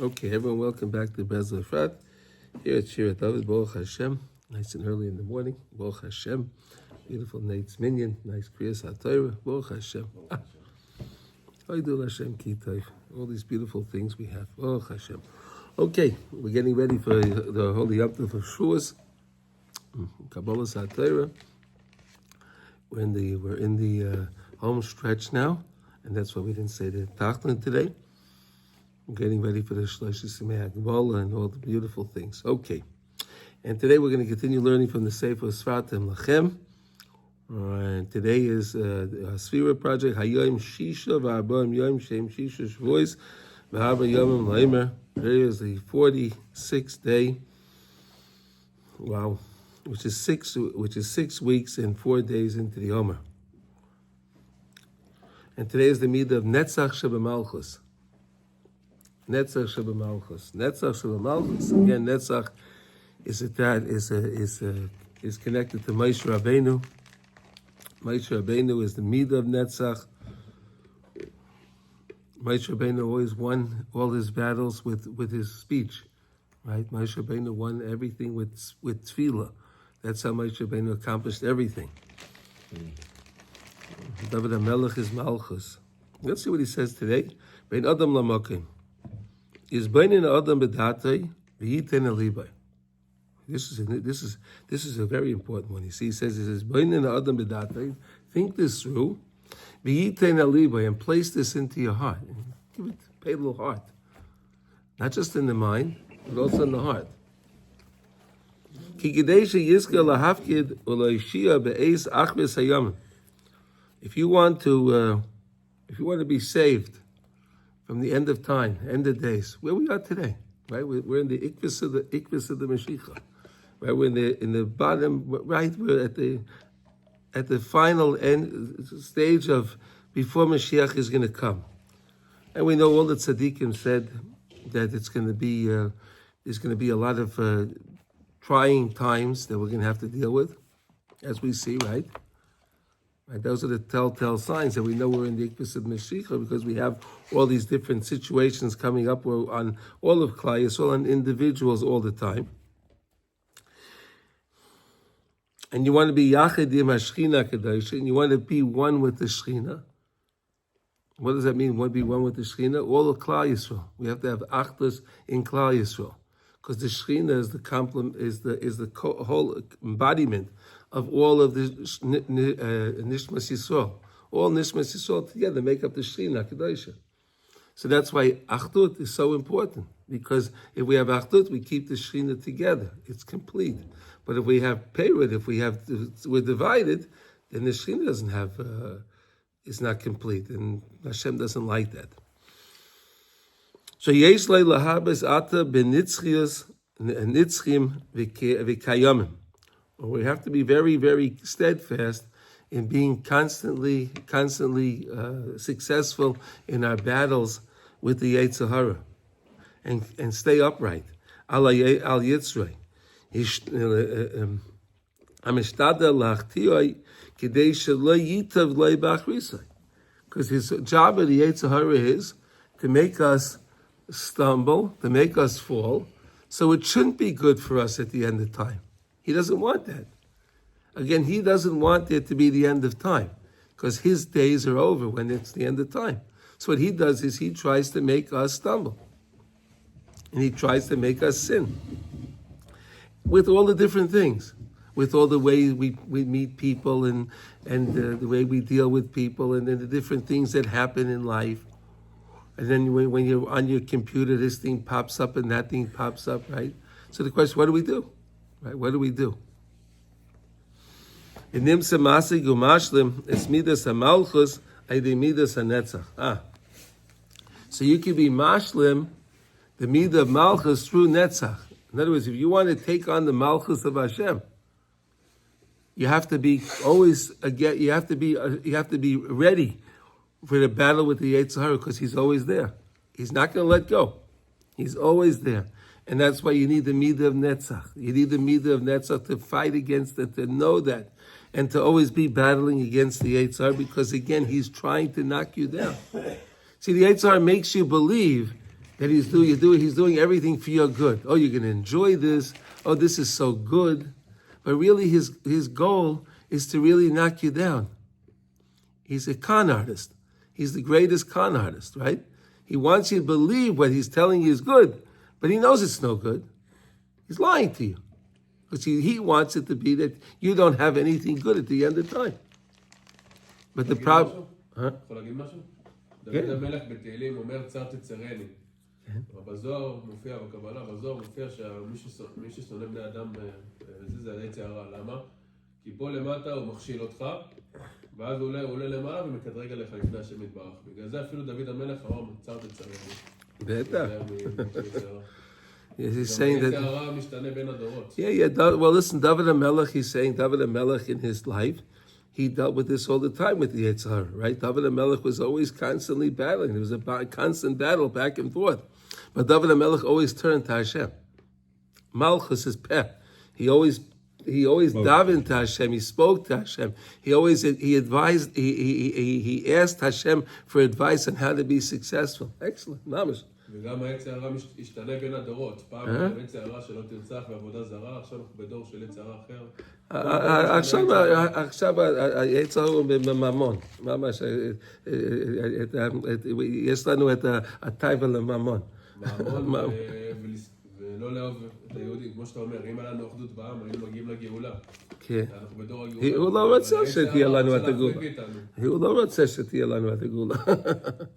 Okay, everyone, welcome back to Breslov Efrat. Here at Shir David, Baruch Hashem. Nice and early in the morning. Baruch Hashem. Beautiful Nate's Minyan. Nice Kriyas HaTorah. Baruch Hashem. Haidul Hashem Ki Tov. All these beautiful things we have. Baruch Hashem. Okay, we're getting ready for the Holy Yom Tov of Shavuos. Kabbalah's HaTorah. We're in the home stretch now, and that's why we didn't say the Tachlin today. We're getting ready for the Shlosh Simei HaGvola and all the beautiful things. Okay. And today we're going to continue learning from the Sefer Sfat and Lachem. And today is the Sefira project. Hayom Shisha v'Arbaim Yom Shem Shisha Shvois v'Arba Yomim Laimer. Today is the 46th day. Wow. Which is 6 weeks and 4 days into the Omer. And today is the Midah of Netzach Shebemalchus. Netzach Shebemalchus. Netzach Shebemalchus. Again, Netzach is connected to Moshe Rabbeinu. Moshe Rabbeinu is the Midah of Netzach. Moshe Rabbeinu always won all his battles with his speech, right? Moshe Rabbeinu won everything with tefillah. That's how Moshe Rabbeinu accomplished everything. David HaMelech is Malchus. Let's see what he says today. Bein Adam Lamakim. Is beinin Adam B'datei v'yiten alibay. This is a very important one. You see, he says beinin Adam B'datei. Think this through. V'yiten alibay, and place this into your heart. Give it, pay a little heart. Not just in the mind, but also in the heart. If you want to be saved from the end of time, end of days, where we are today, right? We're in the ikvis of the Mashiach, right? We're in the bottom, right? We're at the final end stage of before Mashiach is going to come, and we know all the tzaddikim said that it's going to be there's going to be a lot of trying times that we're going to have to deal with, as we see, right? Right, those are the telltale signs that we know we're in the Ikvis of Mashiach, because we have all these different situations coming up on all of Klal Yisrael, on individuals all the time. And you want to be Yachid Yim HaShechina Kadosh, and you want to be one with the Shechina. What does that mean? Want to be one with the Shechina? All of Klal Yisrael. We have to have Achdus in Klal Yisrael, because the Shechina is the complement, is the whole embodiment of all of the Nishmas Yisrael. All Nishmas Yisrael together make up the Shechina Kedosha. So that's why Achdut is so important, because if we have Achdut, we keep the Shechina together. It's complete. But if we have Perud, we're divided, then the Shechina doesn't have, it's not complete, and Hashem doesn't like that. So yesh lei lahabes ata benitzchias nitzchim v'kayamim. We have to be very, very steadfast in being constantly successful in our battles with the Yetzer Hara, and stay upright. Al yitzrei. Amishtada lachtioi kidei shelo yitav lei b'achrisai. Because his job of the Yetzer Hara is to make us stumble, to make us fall, so it shouldn't be good for us at the end of time. He doesn't want that. Again, he doesn't want it to be the end of time, because his days are over when it's the end of time. So what he does is he tries to make us stumble, and he tries to make us sin with all the different things, with all the ways we meet people and the way we deal with people, and then the different things that happen in life. And then when you're on your computer, this thing pops up and that thing pops up, right? So the question, what do we do? Right? What do we do? So you can be mashlim, the midah of malchus, through netzach. In other words, if you want to take on the malchus of Hashem, you have to be you have to be ready for the battle with the Yetzer Hara, because he's always there. He's not going to let go. He's always there. And that's why you need the midah of Netzach. You need the midah of Netzach to fight against it, to know that, and to always be battling against the Yetzer Hara, because again, he's trying to knock you down. See, the Yetzer Hara makes you believe that he's doing everything for your good. Oh, you're going to enjoy this. Oh, this is so good. But really his goal is to really knock you down. He's a con artist. He's the greatest con artist, right? He wants you to believe what he's telling you is good, but he knows it's no good. He's lying to you. Because he wants it to be that you don't have anything good at the end of time. But the problem... יכול להגיד משהו? דוד המלך בתהילים אומר צר תצרני. בזוהר מופיע בקבלה, בזוהר מופיע שמי ששונא בני אדם זה היצר הרע. למה? כי פה למטה הוא מכשיל אותך, ואז הוא עולה למעלה ומקטרג עליך לפני השם יתברך. בגלל זה אפילו דוד המלך אמר צר תצרני. בטח. He's saying that... Yeah. Well, listen, David HaMelech, he's saying David HaMelech in his life, he dealt with this all the time with the Yetzer Hara, right? David HaMelech was always constantly battling. There was a constant battle back and forth. But David HaMelech always turned to Hashem. Malchus is peh. He always davened to Hashem. He spoke to Hashem. He advised. He asked Hashem for advice on how to be successful. Excellent, mamish. וגם היצר הרע השתנה בין הדורות. פעם היה היצר הרע שלא תרצח בעבודה זרה, עכשיו אנחנו בדור של יצר הרע אחר. עכשיו היצר הרע הוא בממון. ממש, יש לנו את הטייבה לממון. ממון ולא לאהוב את היהודים. כמו שאתה אומר, אם היה לנו אחדות בעם, היינו מגיעים לגאולה. אנחנו בדור הגאולה. הוא לא רוצה שתהיה לנו את הגאולה. הוא לא רוצה שתהיה לנו את הגאולה.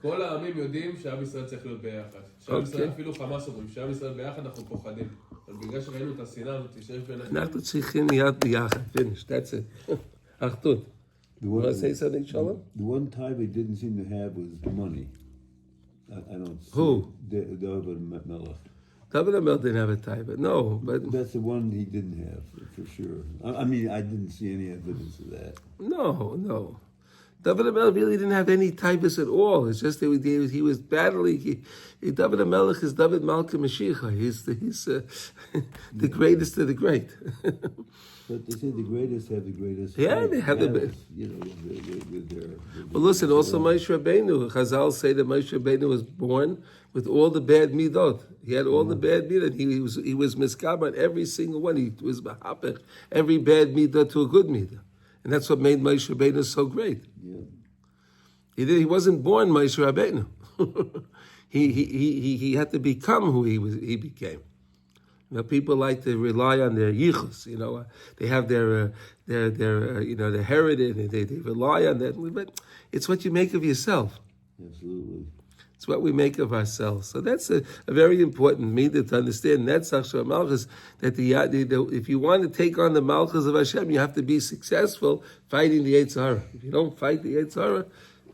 כל העמים יודעים שעם ישראל צריך להיות ביחד. שעם ישראל, אפילו חמאס אומרים, שעם ישראל ביחד אנחנו פוחדים. אבל בגלל שראינו את השנאה הזאת שיש בינינו. אנחנו צריכים להיות ביחד. Finish, that's it. אחדות. You want to say something, Shalom? The one type he didn't seem to have was money. I don't see. Who? David Melech. David HaMelech didn't have a type, no. But that's the one he didn't have, for sure. I mean, I didn't see any evidence of that. No. David HaMelech really didn't have any types at all. It's just that he was battling. David HaMelech is David Malka Mashiach. He's the greatest of the great. But they say the greatest have the greatest. Yeah, they have the best. You know, with their well, listen, also Moshe Rabbeinu. Chazal say that Moshe Rabbeinu was born with all the bad midot. He had all the bad midot. He was miskaber on every single one. He was mahapech every bad midot to a good midot. And that's what made Moshe Rabbeinu so great. Yeah. He wasn't born Moshe Rabbeinu. he had to become who he became. You know, people like to rely on their yichus. You know, they have their heritage, and they rely on that. But it's what you make of yourself. Absolutely. It's what we make of ourselves. So that's a very important midah to understand. And that's Achshar Malchus, that if you want to take on the Malchus of Hashem, you have to be successful fighting the Yetzer Hara. If you don't fight the Yetzer Hara,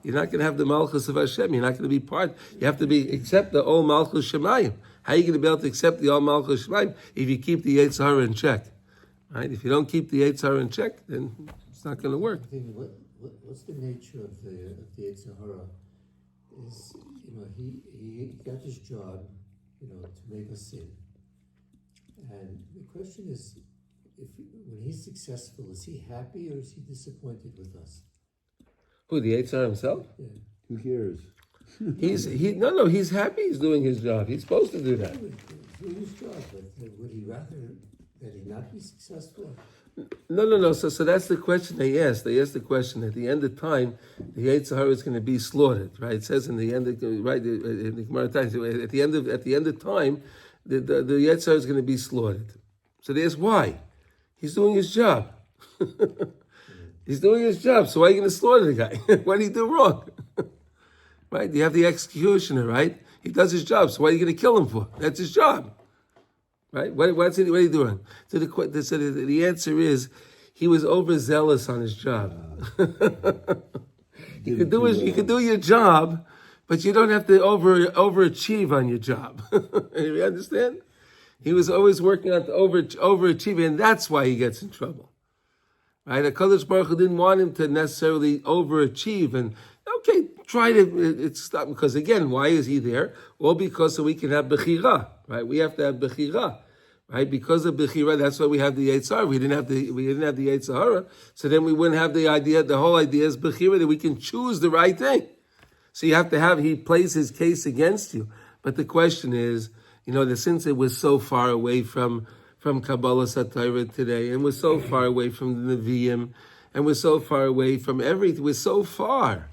you're not going to have the Malchus of Hashem. You're not going to be part. You have to accept the old Malchus Shemayim. How are you going to be able to accept the old Malchus Shemayim if you keep the Yetzer Hara in check? Right? If you don't keep the Yetzer Hara in check, then it's not going to work. What's the nature of the Yetzer Hara? Is, you know, he got his job, you know, to make us sin. And the question is, when he's successful, is he happy or is he disappointed with us? Who, the Yetzer Hara himself? Yeah. Who cares? He's happy he's doing his job. He's supposed to do that. He would do his job, but would he rather that he not be successful? No. So that's the question they asked. They asked the question at the end of time, the Yetzer Hara is going to be slaughtered, right? It says in the end of in the Gemara times, at the end of time, the Yetzer Hara is going to be slaughtered. So they asked why. He's doing his job. He's doing his job. So why are you going to slaughter the guy? What did he do wrong? Right? You have the executioner, right? He does his job. So what are you going to kill him for? That's his job. Right? What are you doing? So the answer is, he was overzealous on his job. You can do your job, but you don't have to overachieve on your job. You understand? He was always working on overachieving, and that's why he gets in trouble. Right? HaKadosh Baruch Hu didn't want him to necessarily overachieve and try to stop, because again, why is he there? Well, because so we can have bechira, right? We have to have bechira, right? Because of bechira, that's why we have the Yetzer Hara. We didn't have the Yetzer Hara, so then we wouldn't have the idea. The whole idea is bechira, that we can choose the right thing. So you have to have. He plays his case against you, But the question is, that since it was so far away from Kabbalah Satira today, and we're so far away from the Nevi'im, and we're so far away from everything, we're so far.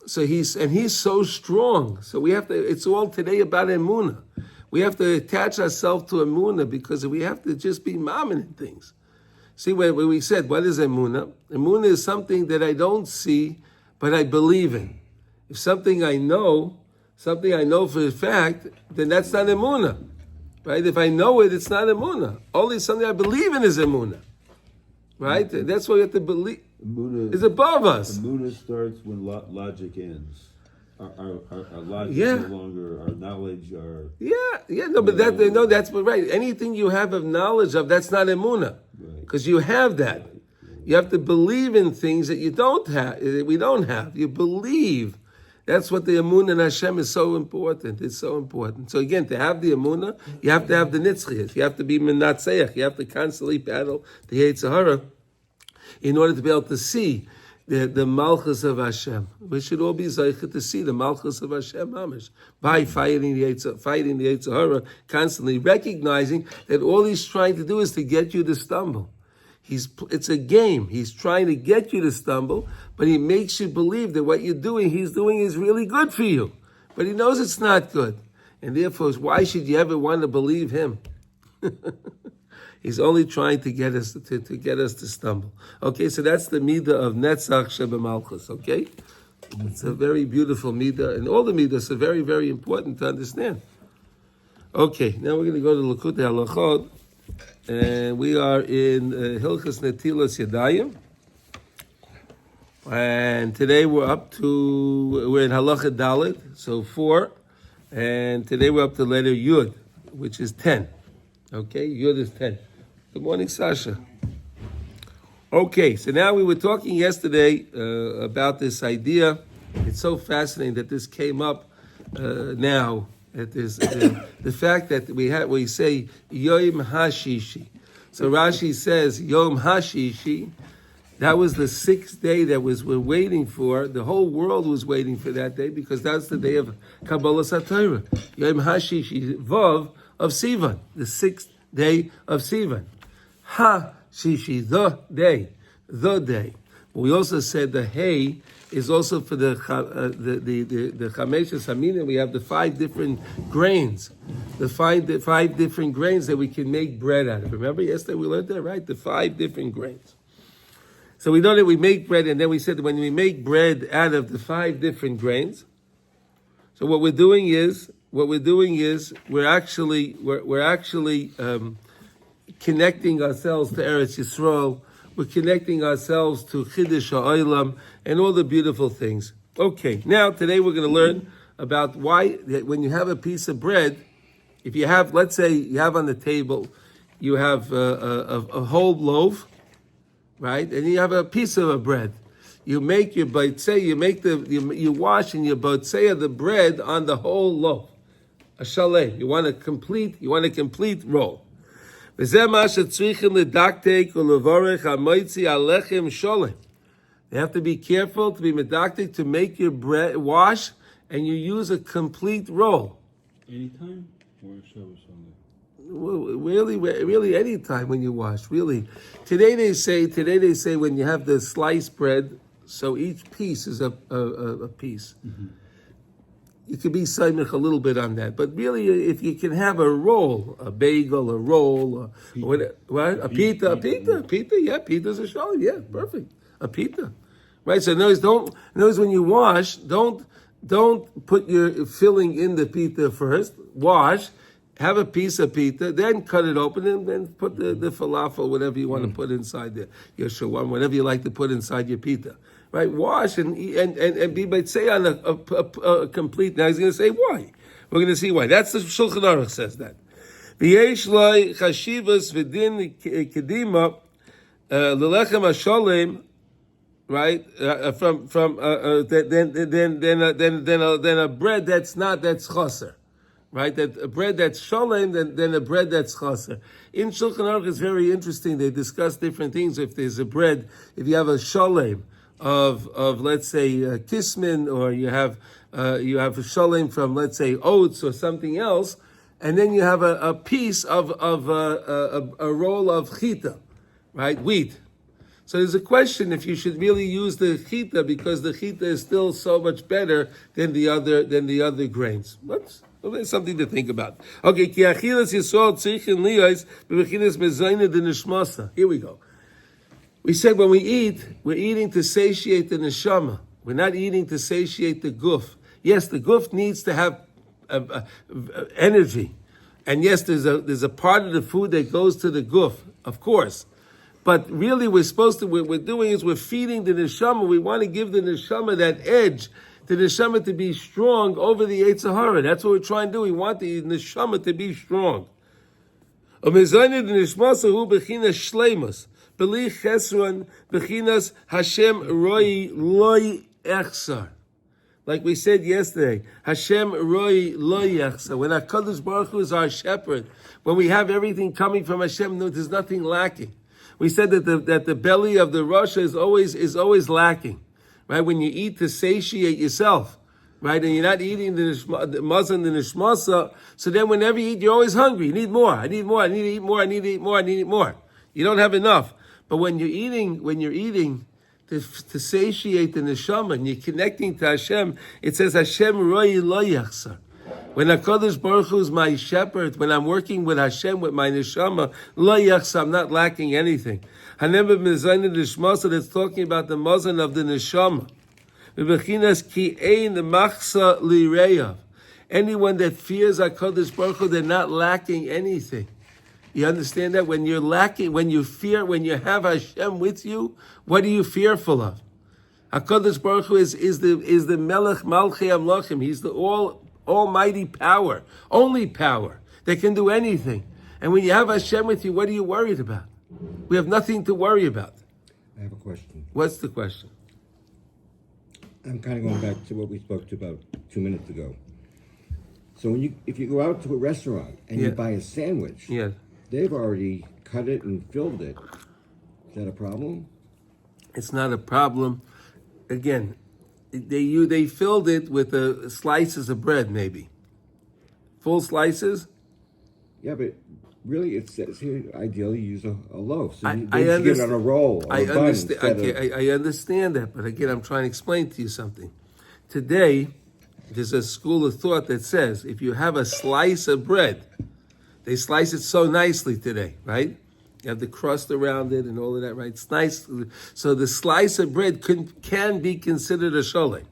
So he's so strong. So we have to, it's all today about Emunah. We have to attach ourselves to Emunah because we have to just be mammon in things. See, when we said, what is Emunah? Emunah is something that I don't see, but I believe in. If something I know for a fact, then that's not Emunah. Right? If I know it, it's not Emunah. Only something I believe in is Emunah. Right? That's what we have to believe. Emunah is above us. Emunah starts when logic ends. Our logic no longer, our knowledge, that's right. Anything you have of knowledge of, that's not Emunah. Because you have that. You have to believe in things that you don't have, that we don't have. You believe. That's what the Emunah in Hashem is so important. It's so important. So again, to have the Emunah, you have to have the Nitzchias. You have to be Menatzeach. You have to constantly battle the Yetzer Hara in order to be able to see the Malchus of Hashem. We should all be Zaycha to see the Malchus of Hashem Mamish by fighting the Yetzer Hara, constantly recognizing that all he's trying to do is to get you to stumble. It's a game. He's trying to get you to stumble, but he makes you believe that what he's doing is really good for you. But he knows it's not good. And therefore, why should you ever want to believe him? He's only trying to get us to stumble. Okay, so that's the midah of Netzach Shebemalchus, okay? It's a very beautiful midah, and all the midahs are very, very important to understand. Okay, now we're going to go to Likutey Halachos. And we are in Hilchas Netilas Yadayim. And today we're in Halacha Dalet, so 4. And today we're up to letter Yud, which is 10. Okay, Yud is 10. Good morning, Sasha. Okay, so now we were talking yesterday about this idea. It's so fascinating that this came up now. The fact that we say Yom HaShishi. So Rashi says Yom HaShishi. That was the 6th day that we're waiting for. The whole world was waiting for that day because that's the day of Kabbalah Satira. Yom HaShishi, Vav of Sivan, the 6th day of Sivan. HaShishi, the day. We also said the Hey is also for the Chameshes Hamina. We have the 5 different grains, the five different grains that we can make bread out of. Remember yesterday we learned that, right? The 5 different grains. So we know that we make bread, and then we said that when we make bread out of the 5 different grains, so what we're doing is we're actually connecting ourselves to Eretz Yisrael. We're connecting ourselves to Chiddush HaOlam and all the beautiful things. Okay, now today we're going to learn about why when you have a piece of bread, if you have, let's say you have on the table, you have a whole loaf, right? And you have a piece of a bread. You make your baitzeh, you wash and you baitzeh the bread on the whole loaf. A shaleh. You want a complete roll. They have to be careful to be medactic to make your bread wash, and you use a complete roll. Anytime or Shabbos Sunday? Well, really any time when you wash. Really, today they say when you have the sliced bread, so each piece is a piece. Mm-hmm. You could be saimich a little bit on that, but really, if you can have a roll, a bagel, a roll, a pita, yeah, pita's a shalom, yeah, perfect, a pita, right? So notice when you wash, don't put your filling in the pita first. Wash, have a piece of pita, then cut it open, and then put the falafel, whatever you want to put inside there, your shawarma, whatever you like to put inside your pita. Right, wash and be say on a complete. Now he's going to say why. We're going to see why. That's the Shulchan Aruch says that. V'yesh loy chashivas v'din kedima l'lechem hasholem. Right, then a bread that's chaser. Right, that a bread that's sholem, then a bread that's chaser. In Shulchan Aruch, it's very interesting. They discuss different things. If there's a bread, if you have a sholem, let's say kismin, or you have shalem from, let's say, oats or something else, and then you have a piece of a roll of chita, right, wheat. So there's a question if you should really use the chita, because the chita is still so much better than the other grains. Whoops. Well, there's something to think about. Okay, ki achilas yisrael tzrichin liyos bebechinas mezayna de nishmasa. Here we go. We said when we eat, we're eating to satiate the neshama. We're not eating to satiate the guf. Yes, the guf needs to have energy, and yes, there's a part of the food that goes to the guf, of course. But really, what we're doing is we're feeding the neshama. We want to give the neshama that edge, the neshama to be strong over the Yetzer Hara. That's what we're trying to do. We want the neshama to be strong. Umezayna the neshmasa hu bechinas shleimus, beli chesron bechinas Hashem roi loy echsar. Like we said yesterday, Hashem roi loy echsar. When HaKadosh Baruch Hu is our shepherd, when we have everything coming from Hashem, there's nothing lacking. We said that the belly of the rasha is always lacking, right? When you eat to satiate yourself, right, and you're not eating the mazon, the nishmasa, so then whenever you eat, you're always hungry. You need more. I need more. I need to eat more. I need to eat more. I need to eat more. You don't have enough. But when you're eating to satiate the neshama and you're connecting to Hashem, it says Hashem roi lo yachsar. When HaKadosh Baruch Hu is my shepherd, when I'm working with Hashem, with my neshama, lo yachsar, I'm not lacking anything. Hanem b'mezayna nishmasa, that's talking about the mazon of the neshama. V'bechinas ki ein machsa lireyav. Anyone that fears HaKadosh Baruch Hu, they're not lacking anything. You understand that? When you're lacking, when you have Hashem with you, what are you fearful of? HaKadosh Baruch Hu is the Melech Malchei Amlachim. He's the almighty power, only power that can do anything. And when you have Hashem with you, what are you worried about? We have nothing to worry about. I have a question. What's the question? I'm kind of going back to what we spoke to about 2 minutes ago. So if you go out to a restaurant and you buy a sandwich, they've already cut it and filled it. Is that a problem? It's not a problem. Again, they filled it with slices of bread, maybe. Full slices? Yeah, but really it says here, ideally use a loaf. So you understand, get it on a roll or a bun I understand that, but again, I'm trying to explain to you something. Today, there's a school of thought that says if you have a slice of bread, they slice it so nicely today, right? You have the crust around it and all of that, right? It's nice. So the slice of bread can be considered a sholem.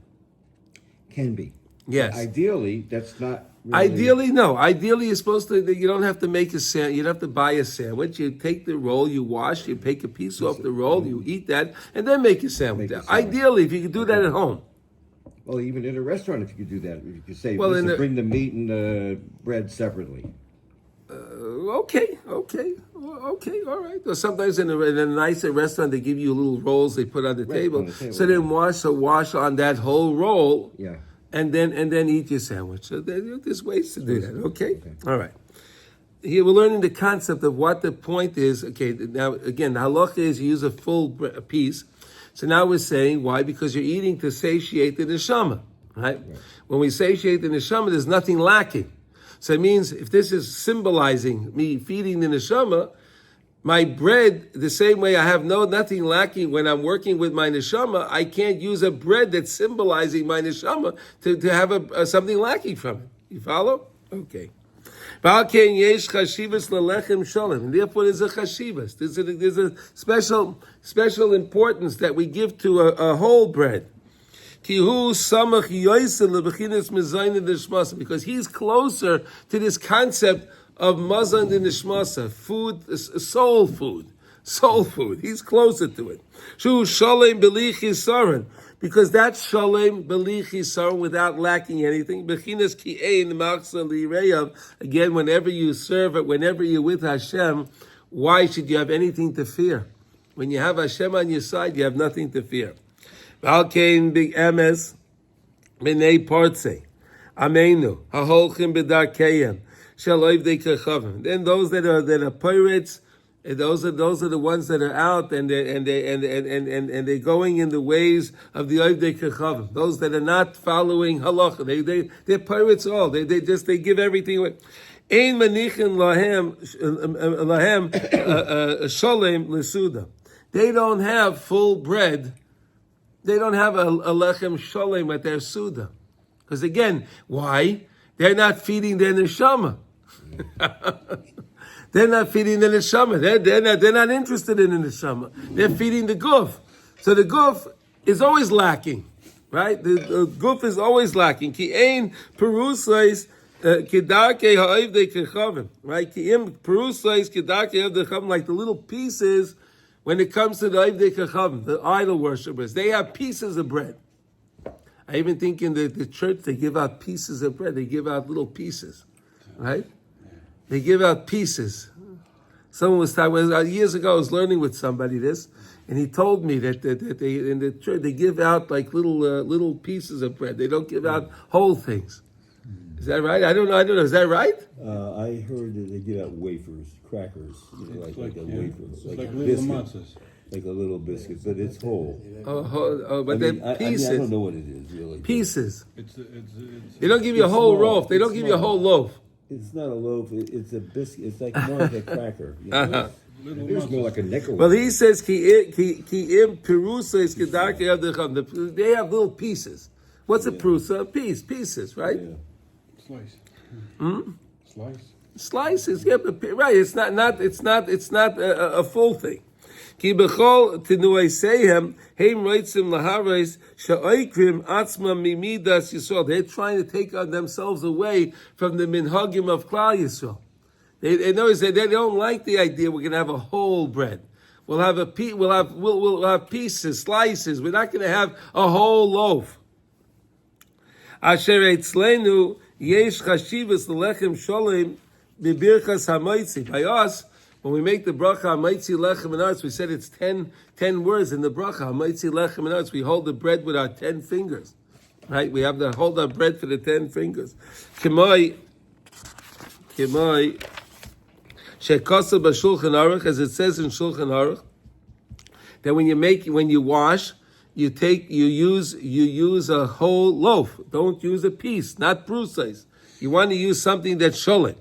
Can be. Yes. But ideally, that's not really... Ideally, no. Ideally, you're supposed to, you don't have to make a sandwich. You don't have to buy a sandwich. You take the roll, you wash, you take a piece off the roll, you eat that, and then make a sandwich. Ideally, if you could do that at home. Well, even in a restaurant, if you could do that, you could say, bring the meat and the bread separately. Okay, all right. Or sometimes in a nicer restaurant, they give you little rolls they put on the table. So then wash on that whole roll, and then eat your sandwich. So there's ways to do that. Okay, all right. Here we're learning the concept of what the point is. Okay, now again, the halacha is you use a full piece. So now we're saying why? Because you're eating to satiate the neshama, right? When we satiate the neshama, there's nothing lacking. So it means if this is symbolizing me feeding the neshama, my bread, the same way I have nothing lacking when I'm working with my neshama, I can't use a bread that's symbolizing my neshama to have something lacking from it. You follow? Okay. And therefore there's a chashivas. There's a special importance that we give to a whole bread. Because he's closer to this concept of mazon de nishmasa, food, soul food. He's closer to it. Because that's shalem beli chisaron, without lacking anything. Again, whenever you serve it, whenever you're with Hashem, why should you have anything to fear? When you have Hashem on your side, you have nothing to fear. Valkein big emes b'nei portze amenu haholchim b'darkeihem shaloiv de kachavim. Then those that are pirates And those are the ones that are out and they're going in the ways of the Oivdei Kechavim. Those that are not following halacha, they're pirates all. They give everything away. Ein manichin lahem sholem lesuda. They don't have full bread. They don't have a lechem sholem at their suda. Because again, why? They're not feeding their neshama. They're not feeding the neshama. They're not interested in the neshama. They're feeding the guf. So the guf is always lacking, right? The guf is always lacking. Ki ein perusais kedarkei ha'ovdei kechavim, right? Ki im perusais kedarkei ha'ovdei kechavim, like the little pieces when it comes to the ovdei kechavim, the idol worshippers. They have pieces of bread. I even think in the church they give out pieces of bread. They give out little pieces, right? They give out pieces. Someone was talking years ago. I was learning with somebody this, and he told me that they in the church they give out like little pieces of bread. They don't give out whole things. Is that right? I don't know. Is that right? I heard that they give out wafers, crackers, like a wafer, like little biscuit, matzahs. like a little biscuit, but it's whole. But they're pieces. I don't know what it is really. Pieces. It's They don't give you a whole loaf. They don't give you a whole loaf. It's not a loaf. It's a biscuit. It's like more like a cracker. You know? little It was more like a nickel. Well, he says ki im perusa is kedarkei ha'ovdei. They have little pieces. What's a perusa? Pieces, right? Yeah. Slice. Slice. Slices, yeah, but right. It's not a full thing. Ki bechol tinuei sehem heim reitzim lahareis she'oikrim atzma mimidas Yisrael. They're trying to take themselves away from the minhagim of Klal Yisrael. They don't like the idea we're going to have a whole bread. We'll have pieces, slices. We're not going to have a whole loaf. Asher etzleinu yesh chashivas lechem sholem bibirchas hamaitzi. By us, when we make the bracha hamaitzi lechem and arts, we said it's 10 words in the bracha hamaitzi lechem and arts. We hold the bread with our 10 fingers, right? We have to hold our bread for the 10 fingers. Kimoi shekasa b'shulchan aruch, as it says in Shulchan Aruch, that when you wash, you use a whole loaf. Don't use a piece, not brusais. You want to use something that's sholem.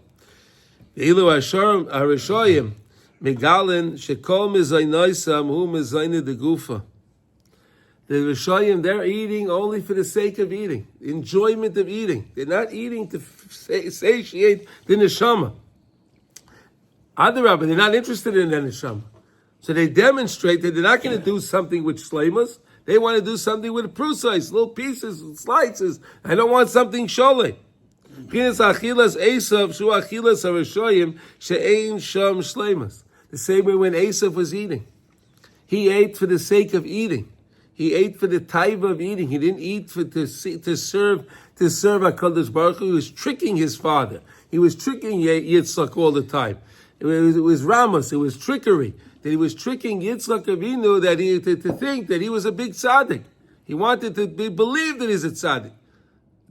Ilu asharim arishoyim megalin shekol mezaynoisam hu mezayne de gufa. The rishoyim, they're eating only for the sake of eating, enjoyment of eating. They're not eating to satiate the neshama. Adarabah, they're not interested in the neshama. So they demonstrate that they're not going to do something with shleimus. They want to do something with prusais, little pieces, slices. I don't want something sholem. The same way when Esav was eating. He ate for the sake of eating. He ate for the taiva of eating. He didn't eat to serve HaKadosh Baruch Hu. He was tricking his father. He was tricking Yitzchak all the time. It was Ramos. It was trickery. That he was tricking Yitzchak Avinu to think that he was a big tzaddik. He wanted to believe that he's a tzaddik.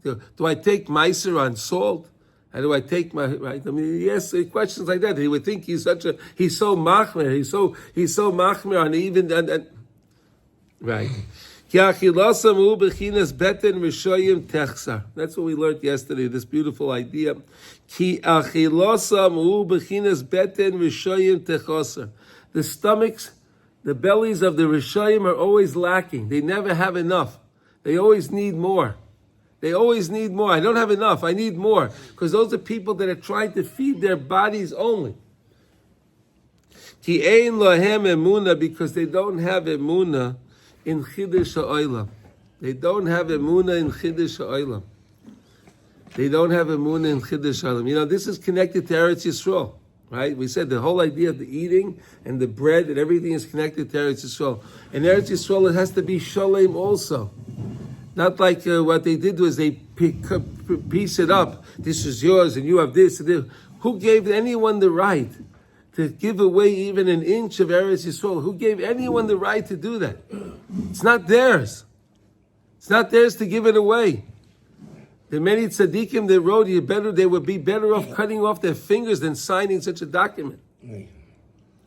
Do I take meiser on salt? How do I take my right? I mean, yes, questions like that. He would think he's so machmer. He's so machmer on even right. That's what we learned yesterday. This beautiful idea. The stomachs, the bellies of the Rishayim are always lacking. They never have enough. They always need more. I don't have enough. I need more. Because those are people that are trying to feed their bodies only. Ki ein lahem emuna, because they don't have emuna in Chiddush HaOlam. They don't have emuna in Chiddush HaOlam. You know, this is connected to Eretz Yisrael. Right? We said the whole idea of the eating and the bread and everything is connected to Eretz Yisrael. And Eretz Yisrael, it has to be sholem also. Not like what they did was they piece it up. This is yours and you have this and this. Who gave anyone the right to give away even an inch of Eretz Yisrael? Who gave anyone the right to do that? It's not theirs. It's not theirs to give it away. The many tzaddikim that wrote, they would be better off cutting off their fingers than signing such a document.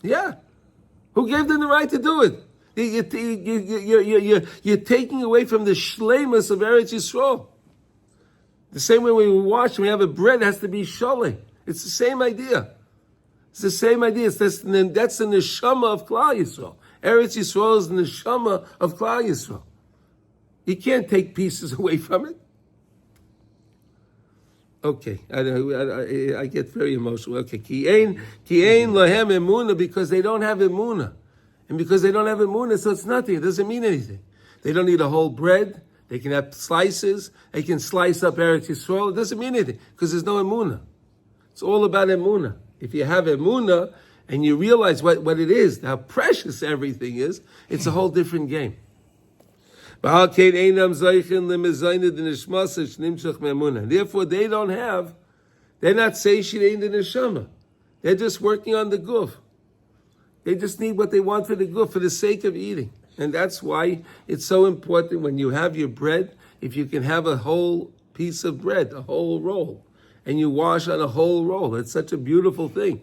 Yeah. Who gave them the right to do it? You're taking away from the shleimus of Eretz Yisrael. The same way when we wash, we have a bread, it has to be sholeh. It's the same idea. It's the same idea. That's the neshama of Klal Yisrael. Eretz Yisrael is the neshama of Klal Yisrael. You can't take pieces away from it. Okay, I get very emotional. Okay, ki ein lahem emuna, because they don't have emuna. And because they don't have emuna, so it's nothing. It doesn't mean anything. They don't need a whole bread. They can have slices. They can slice up Eretz Yisrael. It doesn't mean anything because there's no emuna. It's all about emuna. If you have emuna and you realize what it is, how precious everything is, it's a whole different game. Therefore, they don't have, they're not satiating the neshama. They're just working on the guf. They just need what they want for the guf, for the sake of eating. And that's why it's so important when you have your bread, if you can have a whole piece of bread, a whole roll, and you wash on a whole roll. It's such a beautiful thing.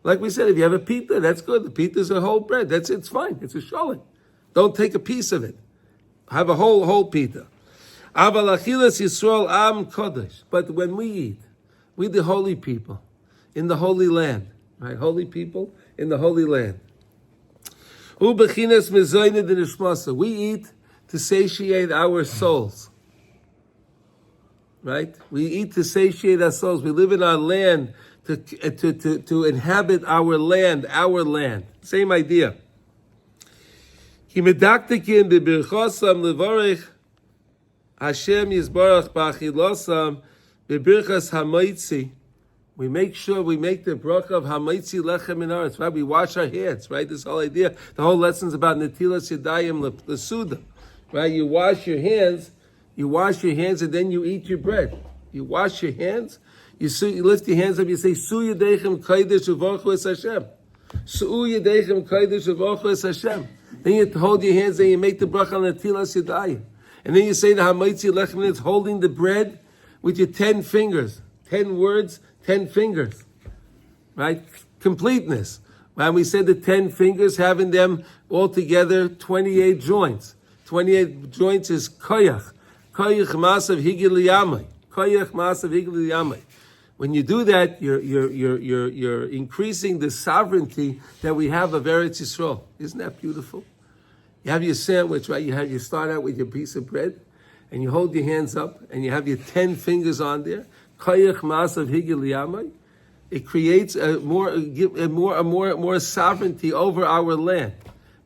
Like we said, if you have a pita, that's good. The pita is a whole bread. It's fine. It's a sholem. Don't take a piece of it. Have a whole pita. Aval achilas Yisrael am kodesh. But when we eat, we the holy people in the holy land, right? Holy people in the holy land. We eat to satiate our souls. Right? We eat to satiate our souls. We live in our land to inhabit our land, Same idea. We make sure we make the bracha of hamaitzi lechem in aretz, right? We wash our hands, right? This whole idea, the whole lesson's about netilas yadayim lesuda, right? You wash your hands, and then you eat your bread. You wash your hands, you lift your hands up, you say, Su yadechem kodesh uvochu es Hashem. Su yadechem kodesh uvochu es Hashem. Then you hold your hands and you make the bracha on netilas yadayim. And then you say the hamaitzi lechem, it's holding the bread with your 10 fingers. 10 words, 10 fingers, right? Completeness. When we said the 10 fingers, having them all together, 28 joints. 28 joints is koyach. Koyach masav higil liyamai. Koyach masav higil liyamai. When you do that, you're increasing the sovereignty that we have of Eretz Yisrael. Isn't that beautiful? You have your sandwich, right? You start out with your piece of bread, and you hold your hands up, and you have your 10 fingers on there. Koyach masav higil liyamai. It creates more sovereignty over our land.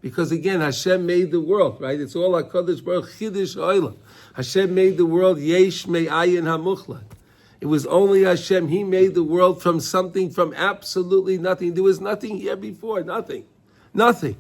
Because again, Hashem made the world, right? It's all HaKadosh Baruch Chidish Olam. Hashem made the world Yesh Me'ayin HaMuchlat. It was only Hashem. He made the world from something, from absolutely nothing. There was nothing here before, nothing. And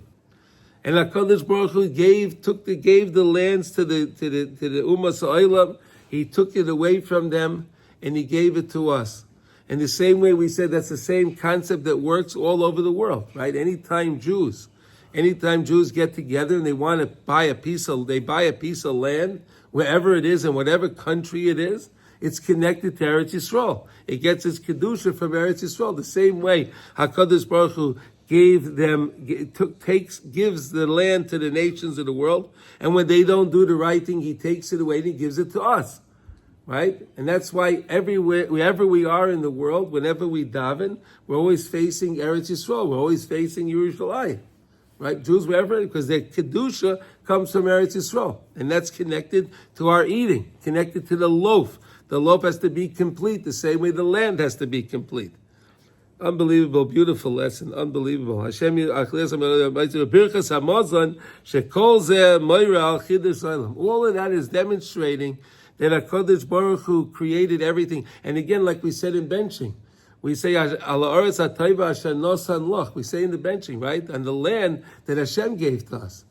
HaKadosh Baruch Hu gave the lands to the Umas Olam. He took it away from them, and He gave it to us. In the same way we said that's the same concept that works all over the world, right? Anytime Jews get together and they want to buy a piece of land, wherever it is, in whatever country it is, it's connected to Eretz Yisrael. It gets its kedusha from Eretz Yisrael. The same way HaKadosh Baruch Hu gives the land to the nations of the world, and when they don't do the right thing, He takes it away and He gives it to us. Right? And that's why wherever we are in the world, whenever we daven, we're always facing Eretz Yisrael. We're always facing Yerushalayim. Right? Jews, wherever, because their kedusha comes from Eretz Yisrael. And that's connected to our eating, connected to the loaf. The loaf has to be complete, the same way the land has to be complete. Unbelievable, beautiful lesson. Unbelievable. All of that is demonstrating that HaKadosh Baruch Hu created everything. And again, like we said in benching, we say, we say in the benching, right? On the land that Hashem gave to us.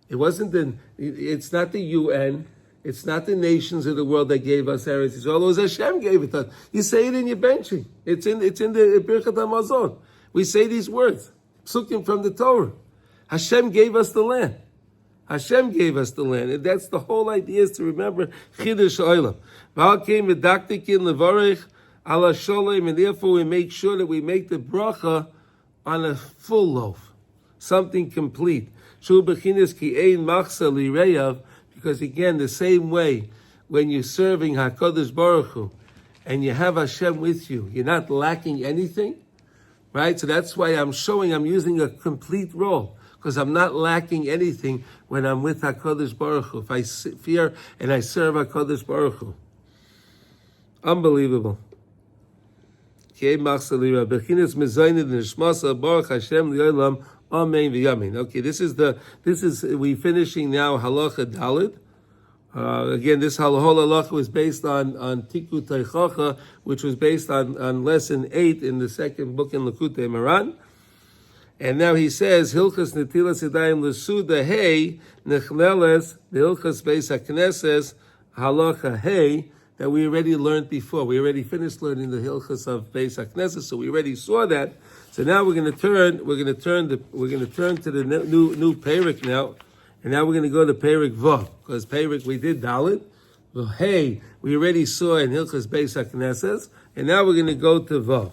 It's not the UN, it's not the nations of the world that gave us Eretz Yisrael. It was Hashem gave it to us. You say it in your benching. It's in the Birkat HaMazon. We say these words, psukim from the Torah. Hashem gave us the land. Hashem gave us the land, and that's the whole idea, is to remember Chidush Olam. And therefore we make sure that we make the bracha on a full loaf, something complete. Shu bechinas ki ein machsa lireyav, because again, the same way, when you're serving HaKadosh Baruch Hu, and you have Hashem with you, you're not lacking anything, right? So that's why I'm using a complete role, because I'm not lacking anything when I'm with HaKadosh Baruch Hu. If I fear and I serve HaKadosh Baruch Hu. Unbelievable. Okay, this is we finishing now Halacha Daled. Again, this whole halacha was based on Likutey Halachos, which was based on lesson 8 in the second book in Likutey Moharan. And now he says, Hilchas Netilas Yadayim L'Suda Hey Nechleles Hilchas Beis HaKnesses Halacha Hey, that we already learned before. We already finished learning the Hilchas of Beis HaKnesses, so we already saw that. So now we're going to turn to the new Perek now. And now we're going to go to Perek Vav, because Perek we did Dalet. Well, hey, we already saw in Hilchas Beis HaKnesses, and now we're going to go to Vav.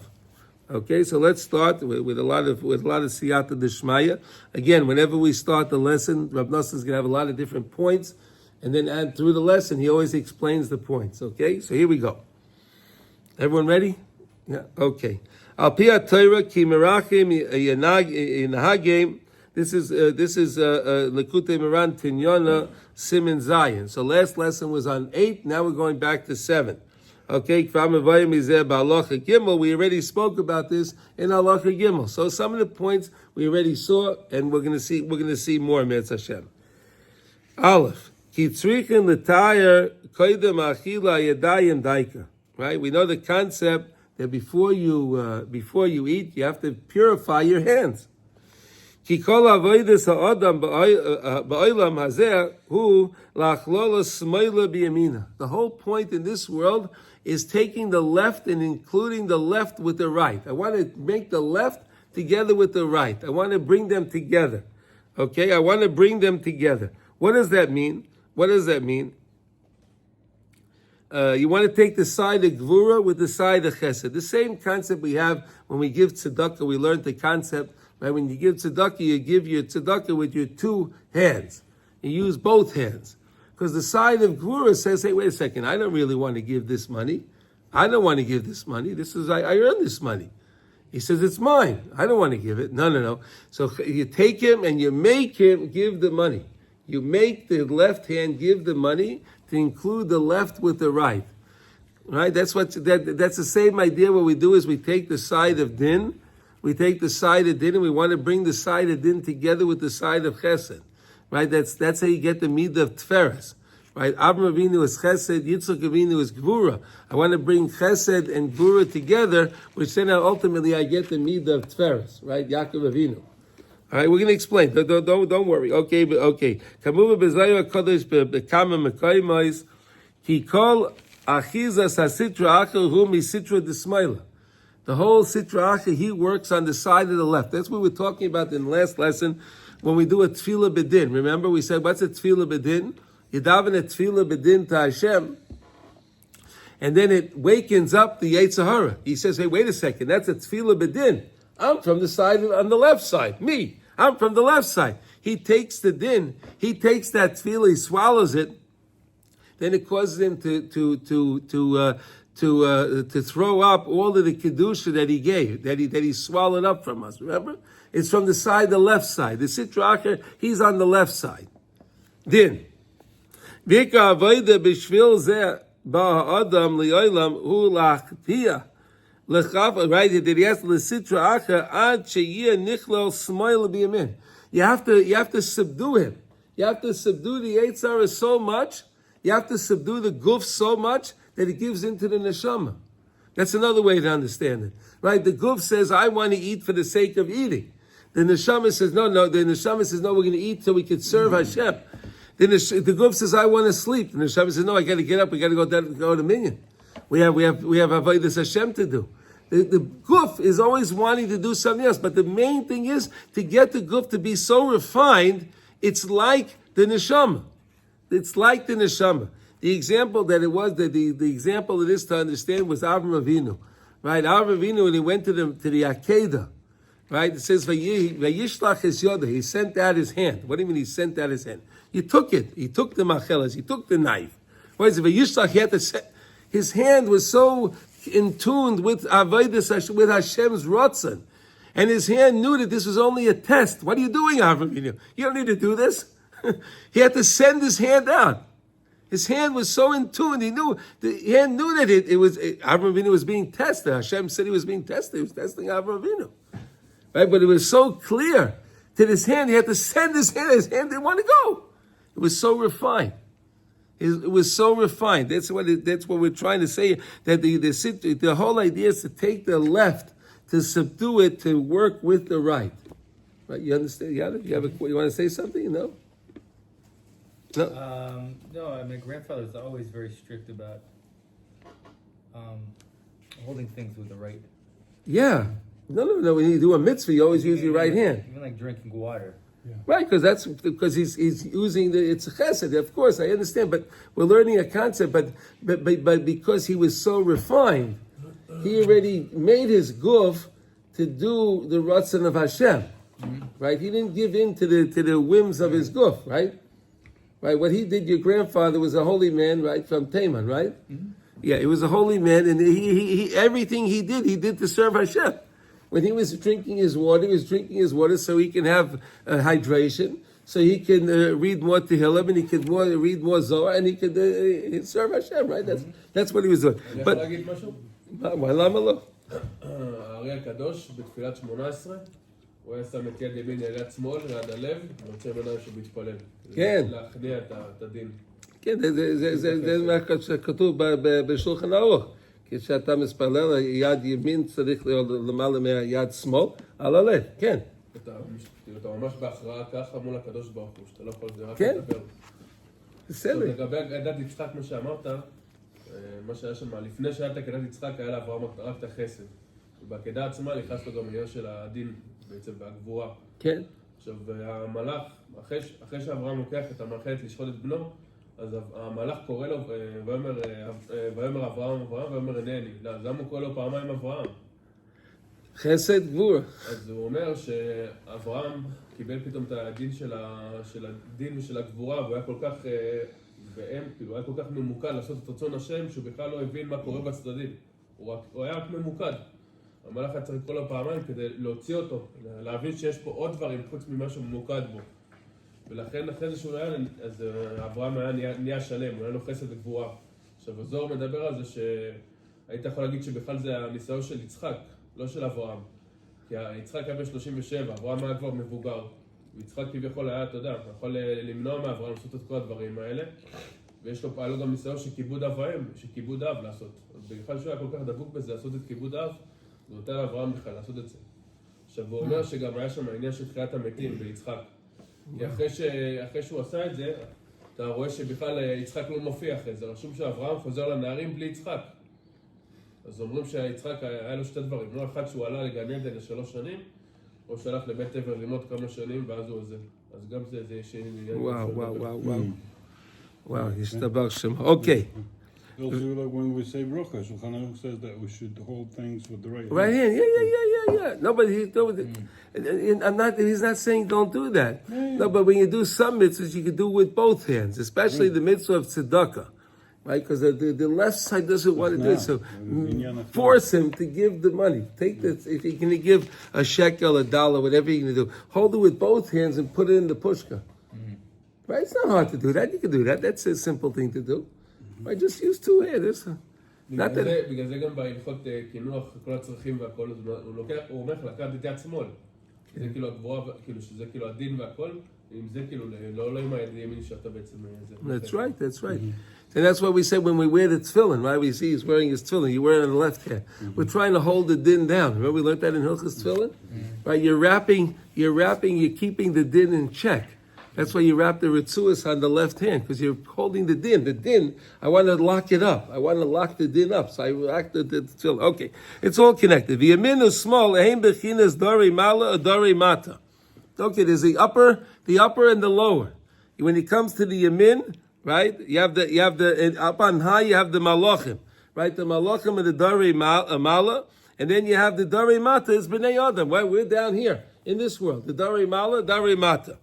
Okay, so let's start with a lot of Siyata Deshmaya. Again, whenever we start the lesson, Rav Nosson is going to have a lot of different points, and then through the lesson, he always explains the points. Okay, so here we go. Everyone ready? Yeah. Okay. Al Pi Torah ki merachim yanagim. This is Likutey Moharan Tinyana Siman Zayin. So last lesson was on 8. Now we're going back to 7. Okay, we already spoke about this in Halacha Gimel. So some of the points we already saw, and we're going to see more. Me'etz Hashem. Aleph ki tzrichen l'tayar koydem achila yadayim daika. Right, we know the concept that before you eat, you have to purify your hands. The whole point in this world is taking the left and including the left with the right. I want to make the left together with the right. I want to bring them together. Okay? I want to bring them together. What does that mean? You want to take the side of Gvura with the side of Chesed. The same concept we have when we give tzedakah. We learned the concept. Right? When you give tzedakah, you give your tzedakah with your two hands. You use both hands. Because the side of Gvura says, hey, wait a second, I don't really want to give this money. I don't want to give this money. I earned this money. He says, it's mine. I don't want to give it. No. So you take him and you make him give the money. You make the left hand give the money to include the left with the right. Right? That's the same idea. What we do is we take the side of din. We take the side of din and we want to bring the side of din together with the side of chesed. Right? That's how you get the midah of tferes. Right? Avraham Avinu is chesed, Yitzchak Avinu is gvura. I want to bring chesed and gvura together, which then ultimately I get the midah of tferes. Right? Yaakov Avinu. All right, we're going to explain. Don't worry. Okay. Kamuva b'zayu hakadosh b'kama mekayimais ki kol achizas hasitra acher hu misitra d'smaila. The whole Sitra Acha, he works on the side of the left. That's what we were talking about in the last lesson when we do a Tefillah B'din. Remember, we said, what's a Tefillah B'din? You daven a Tefillah B'din to Hashem, and then it wakens up the Yetzer Hara. He says, hey, wait a second, that's a Tefillah B'din. I'm from the side, on the left side. Me, I'm from the left side. He takes the din, he takes that Tefillah, he swallows it, then it causes him to throw up all of the kedusha that he gave, that he swallowed up from us. Remember, it's from the side, the left side. The Sitra Acher, he's on the left side. Din. Vika avoda b'shvil zeh ba'adam li'olam hu lachtia lechav. Right? That he has the Sitra Acher ad sheyeh nichlel smoil b'yamin. You have to subdue him. You have to subdue the Yetzer Hara so much. You have to subdue the guf so much that it gives into the neshama. That's another way to understand it. Right? The guf says, I want to eat for the sake of eating. The neshama says, no. The neshama says, no, we're going to eat so we can serve Hashem. Then the guf says, I want to sleep. The neshama says, no, I got to get up. We got to go to minyan. We have avodas Hashem to do. The guf is always wanting to do something else. But the main thing is to get the guf to be so refined, it's like the neshama. It's like the neshama. The example that it was, the example it is to understand was Avraham Avinu. Right? Avraham Avinu, when he went to the Akedah, Right? It says, Vayishlach es yoda. He sent out his hand. What do you mean he sent out his hand? He took it. He took the macheles. He took the knife. What is it? Vayishlach, he had to set, his hand was so in tune with Avodas, with Hashem's Ratzon. And his hand knew that this was only a test. What are you doing, Avram Avinu? You don't need to do this. He had to send his hand out. His hand was so in tune. He knew the hand knew that Avram Avinu was being tested. Hashem said he was being tested. He was testing Avram Avinu, right? But it was so clear that his hand. He had to send his hand. His hand didn't want to go. It was so refined. It was so refined. That's what we're trying to say. That the whole idea is to take the left, to subdue it, to work with the right. Right? You understand? You want to say something? No. No, my grandfather was always very strict about holding things with the right. Yeah. No. When you do a mitzvah, you always use your right hand. Even like drinking water. Yeah. Right, because he's using it's a chesed. Of course, I understand, but we're learning a concept. But because he was so refined, he already made his guf to do the ratzon of Hashem. Right? He didn't give in to the whims of his guf. Right? Right, what he did, your grandfather was a holy man, right, from Taman, right? Mm-hmm. Yeah, he was a holy man, and he everything he did to serve Hashem. When he was drinking his water, he was drinking his water so he can have hydration, so he can read more Tehillim, and he could read more Zohar, and he could serve Hashem, right? That's what he was doing. But למה לא? הארי הקדוש בתפילת 18 הוא היה שם את יד ימין על יד שמאל, ליד הלב, ורוצה ממנו שמתפלל. כן. להכניע את הדין. כן, זה מה שכתוב בשולחן ערוך. כשאתה מתפלל, יד ימין צריך להיות למעלה מהיד שמאל, על הלב, כן. אתה ממש בהכרעה ככה מול הקדוש ברוך הוא, שאתה לא יכול זה רק לדבר. בסדר. לגבי עדת יצחק, כמו שאמרת, מה שהיה שם, לפני שהיה את עדת יצחק, היה לאברהם רק את החסד. ובעקדה עצמה נכנס לו גם עניין של הדין, בעצם בהגבורה. כן. עכשיו, המלאך, אחרי שאברהם לוקח את המאכלת לשחוט את בנו, אז המלאך קורא לו, ויאמר אברהם, ויאמר הנני. אז למה הוא קורא לו פעמיים אברהם? חסד גבורה. אז הוא אומר שאברהם קיבל פתאום את הדין של הדין ושל הגבורה, והוא היה כל כך, כאילו, היה כל כך ממוקד לעשות את רצון השם, שהוא בכלל לא הבין מה קורה בצדדים. הוא היה רק ממוקד. המלאך היה צריך לקרוא לו פעמיים כדי להוציא אותו, להבין שיש פה עוד דברים חוץ ממה שהוא ממוקד בו. ולכן אחרי זה שהוא היה, אז אברהם נהיה שלם, הוא היה לו חסד וגבורה. עכשיו, הזוהר מדבר על זה שהיית יכול להגיד שבכלל זה הניסיון של יצחק, לא של אברהם. כי יצחק היה ב-37, אברהם היה כבר מבוגר. ויצחק כביכול היה, אתה יודע, יכול למנוע מאברהם לעשות את כל הדברים האלה. ויש לו פעלו גם ניסיון של כיבוד אב ואם, של כיבוד אב לעשות. אז בכלל שהוא היה כל כך דבוק בזה לעשות את כיבוד אב, זה נותן לאברהם בכלל לעשות את זה. עכשיו, הוא אומר שגם היה שם העניין של תחיית המתים ביצחק. כי אחרי שהוא עשה את זה, אתה רואה שבכלל יצחק לא מופיע אחרי זה. רשום שאברהם חוזר לנערים בלי יצחק. אז אומרים שיצחק היה לו שתי דברים. לא אחד שהוא עלה לגן עדן ל3 שנים, או שהלך לבית עבר ללמוד כמה שנים, ואז הוא עוזב. אז גם זה עניין. וואו, השתבח שם. אוקיי. Also, like when we say brocha, Shulchan Aruch says that we should hold things with the right hand. Yeah. No, but he's not saying don't do that. Yeah. No, but when you do some mitzvahs, you can do with both hands, especially the mitzvah of tzedakah, right? Because the left side doesn't want to do it, so force him to give the money. Take this, if you're going to give a shekel, $1, whatever you're going to do, hold it with both hands and put it in the pushka. Right? It's not hard to do that. You can do that. That's a simple thing to do. I just use 2 hands. בגלל זה גם בהלכות קינוח, כל הצרכים והכל, הוא אומר לקחת את יד שמאל. זה כאילו הגבוהה, שזה כאילו הדין והכל, עם זה כאילו לא עם היד ימין שאתה בעצם... That's right. And that's what we said when we wear the tefillin, right? We see he's wearing his tefillin, you wear it on the left hand. We're trying to hold the din down. Remember we learned that in Hilchos tefillin? Right, you're keeping the din in check. That's why you wrap the ritzuas on the left hand, because you're holding the din. The din, I want to lock it up. I want to lock the din up. So I lock the tefillin. Okay, it's all connected. The yamin is small. Ehem bechinas dori mala or dori mata. Okay, there's the upper and the lower. When it comes to the yamin, right, you have the up on high, you have the malachim. Right, the malachim and the dori mala, And then you have the Darei Mata is B'nai Adam. Right? We're down here in this world. The Darei Mala, Darei Mata.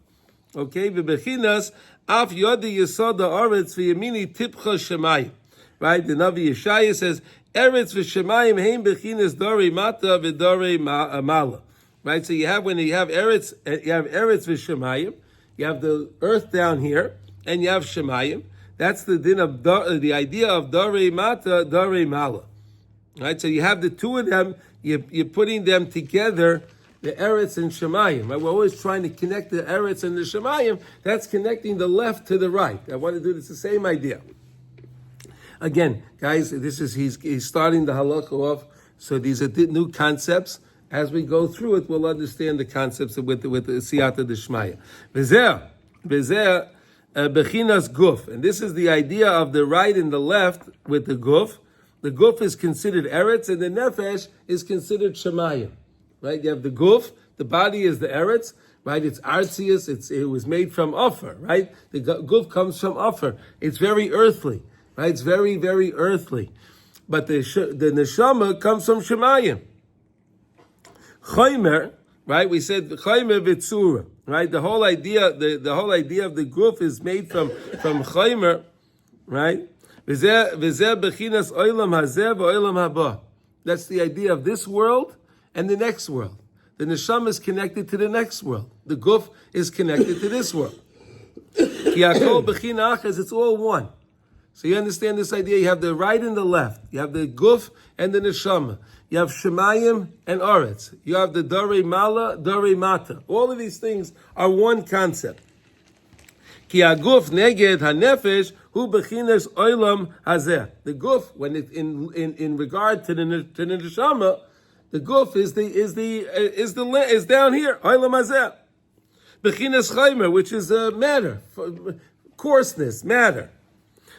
Okay, v'bechinas af yodi yesod ha'aretz v'yamini tipcha shemayim. Right, the Navi Yeshaya says eretz v'shemayim heim bechinas Darei Mata v'Darei Mala. Right, so you have when you have eretz v'shemayim, you have the earth down here, and you have shemayim. That's the din of the idea of Darei Mata, Darei Mala. Right, so you have the two of them. You're putting them together, the Eretz and Shemayim. Right? We're always trying to connect the Eretz and the Shemayim. That's connecting the left to the right. I want to do this, the same idea. Again, guys, he's starting the halacha off. So these are new concepts. As we go through it, we'll understand the concepts with the Siyata Deshmaya. Bezer bechinas guf, and this is the idea of the right and the left with the guf. The guf is considered eretz, and the nefesh is considered shemayim. Right? You have the guf, the body is the eretz, right? It's artzius, it was made from offer, right? The guf comes from offer. It's very earthly, right? It's very, very earthly. But the neshama comes from shemayim. Chaymer, right? We said chaymer v'tzura, right? The whole idea of the guf is made from chaymer, right? That's the idea of this world and the next world. The neshama is connected to the next world. The guf is connected to this world. It's all one. So you understand this idea? You have the right and the left. You have the guf and the neshama. You have shemayim and aretz. You have the darei mala, darei mata. All of these things are one concept. Ki haguf neged hanefesh hu bechinas olam hazeh. The guf, when it in regard to the neshama, the guf is down here. Olam hazeh. Bechinas chaymer, which is matter, coarseness, matter.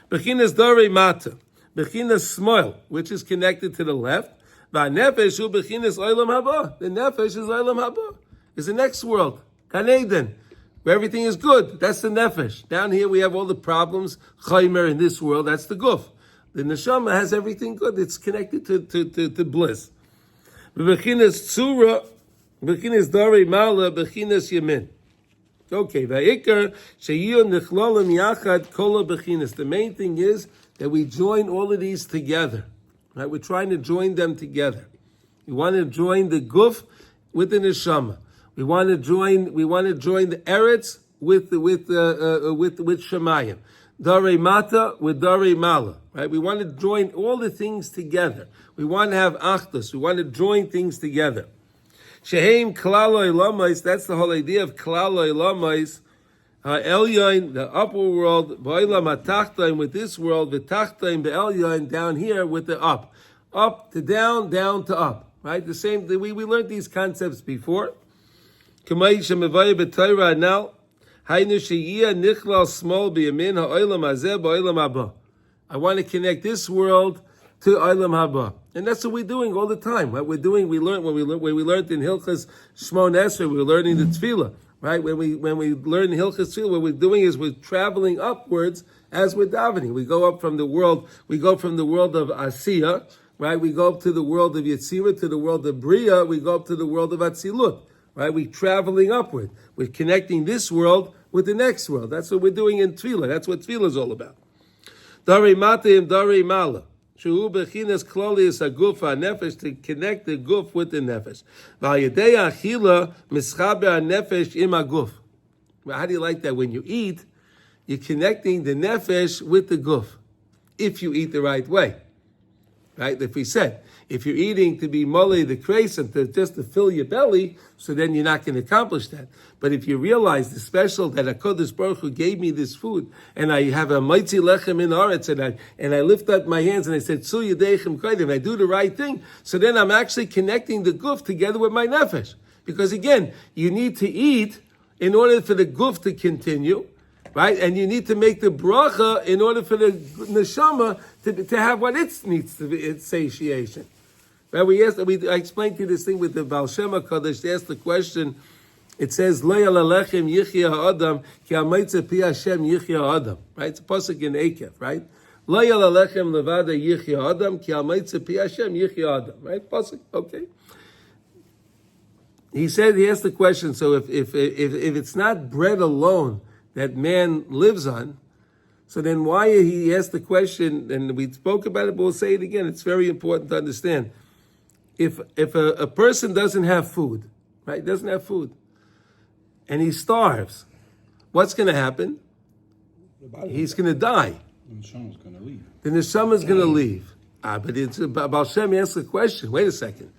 Bechinas darei mata. Bechinas smoil, which is connected to the left. Va'nefesh hu bechinas olam haba. The nefesh is olam haba. Is the next world. Gan Eden, where everything is good. That's the nefesh. Down here we have all the problems. Chaymer in this world, that's the guf. The neshama has everything good. It's connected to bliss. Bechinas tzura, bechinas darei mala, bechinas yamin. Okay, va'ikar sheyu nichlalim yachad kol bechinas. The main thing is that we join all of these together. Right? We're trying to join them together. We want to join the guf with the neshama. We want to join the eretz with shemayim. Darei mata with darei mala. Right? We want to join all the things together. We want to have achdus. We want to join things together. Sheheim klaloi lamais. That's the whole idea of klaloi lamais. Elyon, the upper world, ba'olam hatachtaim with this world, v'tachtaim be'elyon down here with the up to down, down to up. Right? The same. We learned these concepts before. Kamay shemevaya b'Torah now. Haynu sheyiyah nichlal small b'yamin ha'olam hazeh ba'olam haba. I want to connect this world to olam haba, and that's what we're doing all the time. What we're doing, we learned when we learned in Hilchas Shmon Esrei, we were learning the tefillah. Right? When we learn Hilchas Tefillah, what we're doing is we're traveling upwards as we're davening. We go up from the world of Asiya, right? We go up to the world of Yetzirah, to the world of Bria, we go up to the world of Atzilut, right? We're traveling upward. We're connecting this world with the next world. That's what we're doing in Tefillah. That's what Tefillah is all about. Darei Matayim, Darei Mala. Shu bechinas klolius haguf hanefesh, to connect the guf with the nefesh. V'ayedei achila mischaber hanefesh im haguf. Well, how do you like that? When you eat, you're connecting the nefesh with the guf. If you eat the right way, right? If we said, if you're eating to be molly the kreis and just to fill your belly, so then you're not going to accomplish that. But if you realize the special that HaKadosh Baruch Hu gave me this food, and I have a mighty lechem in aretz, and I lift up my hands and I said, Tzu Yadechem Kodim, I do the right thing, so then I'm actually connecting the guf together with my nefesh. Because again, you need to eat in order for the guf to continue, right? And you need to make the bracha in order for the neshama to have what it needs to be, its satiation. Right? I explained to you this thing with the Baal Shem HaKadosh. They asked the question. It says, "Lo yalallechem yichya ha'adam ki ha'maitzeh pi Hashem yichya ha'adam." Right? It's a pasuk in Ekev. Right? Lo yal alechem levada yichya adam ki al meitzah pi Hashem yichya adam. Right? Pasuk. Okay. He asked the question, so if it's not bread alone that man lives on, so then why he asked the question, and we spoke about it, but we'll say it again, it's very important to understand. If a person doesn't have food, right, doesn't have food, and he starves, what's going to happen? He's going to die. And Shama's gonna leave. The neshama is going to leave. But it's Baal Shem asked the question, wait a second,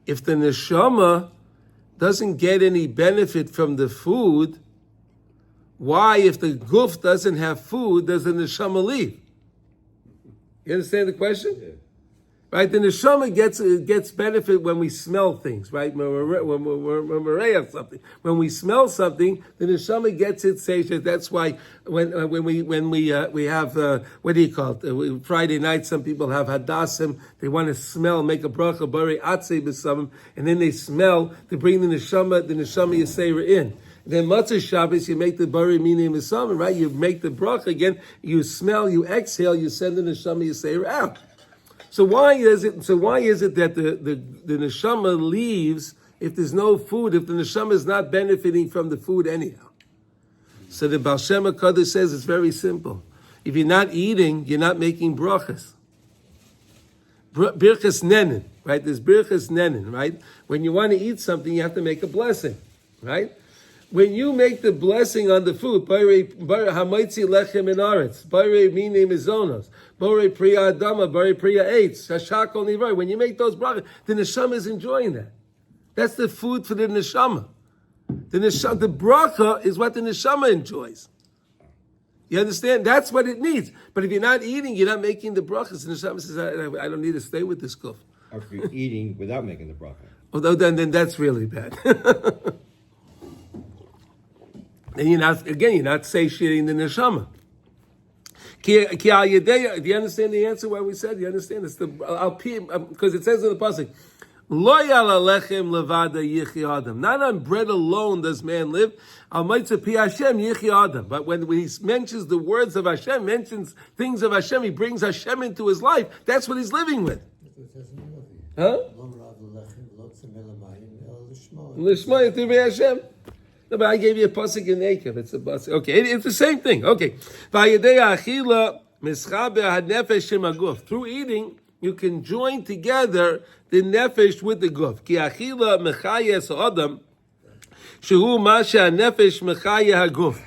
if the neshama doesn't get any benefit from the food, why, if the guf doesn't have food, does the neshama leave? You understand the question? Yeah. Right? The neshama gets benefit when we smell things, right? When we're something. When we smell something, the neshama gets its satiate. That's why when we have what do you call it? Friday night, some people have hadassim. They want to smell, make a bracha bari atzei b'samim, and then they smell to bring the neshama yisera in. Then Matzah Shabbos, you make the bari minim b'samim, right? You make the bracha again. You smell, you exhale, you send the neshama yisera out. So why is it that the neshama leaves if there's no food, if the neshama is not benefiting from the food anyhow? So the Baal Shem HaKadosh says it's very simple. If you're not eating, you're not making brachas. Birchas nenin, right? There's birchas nenin, right? When you want to eat something, you have to make a blessing, right? When you make the blessing on the food, hamaitzi lechem in aretz, bare mine mizonos, bare priya adama, bare priya eitz, shashakol nivar. When you make those brachas, the neshama is enjoying that. That's the food for the neshama. The bracha is what the neshama enjoys. You understand? That's what it needs. But if you're not eating, you're not making the brachas. The neshama says, I don't need to stay with this kuf. Or if you're eating without making the bracha. Although then that's really bad. And you're not satiating the neshama. Do you understand the answer? Why we said? Do you understand? It's because it says in the pasuk, "Lo yal alechem levada yichya adam." Not on bread alone does man live. Al meitzah pi Hashem yichya adam. But when he mentions the words of Hashem, mentions things of Hashem, he brings Hashem into his life. That's what he's living with. Huh? Lishma yitivei Hashem. No, but I gave you a pasuk in Ekev. It's a pasuk. Okay, it's the same thing. Okay. Through eating, you can join together the nefesh with the guf. Ki achila mechayes adam, shehu masha nefesh mechayeh haguf.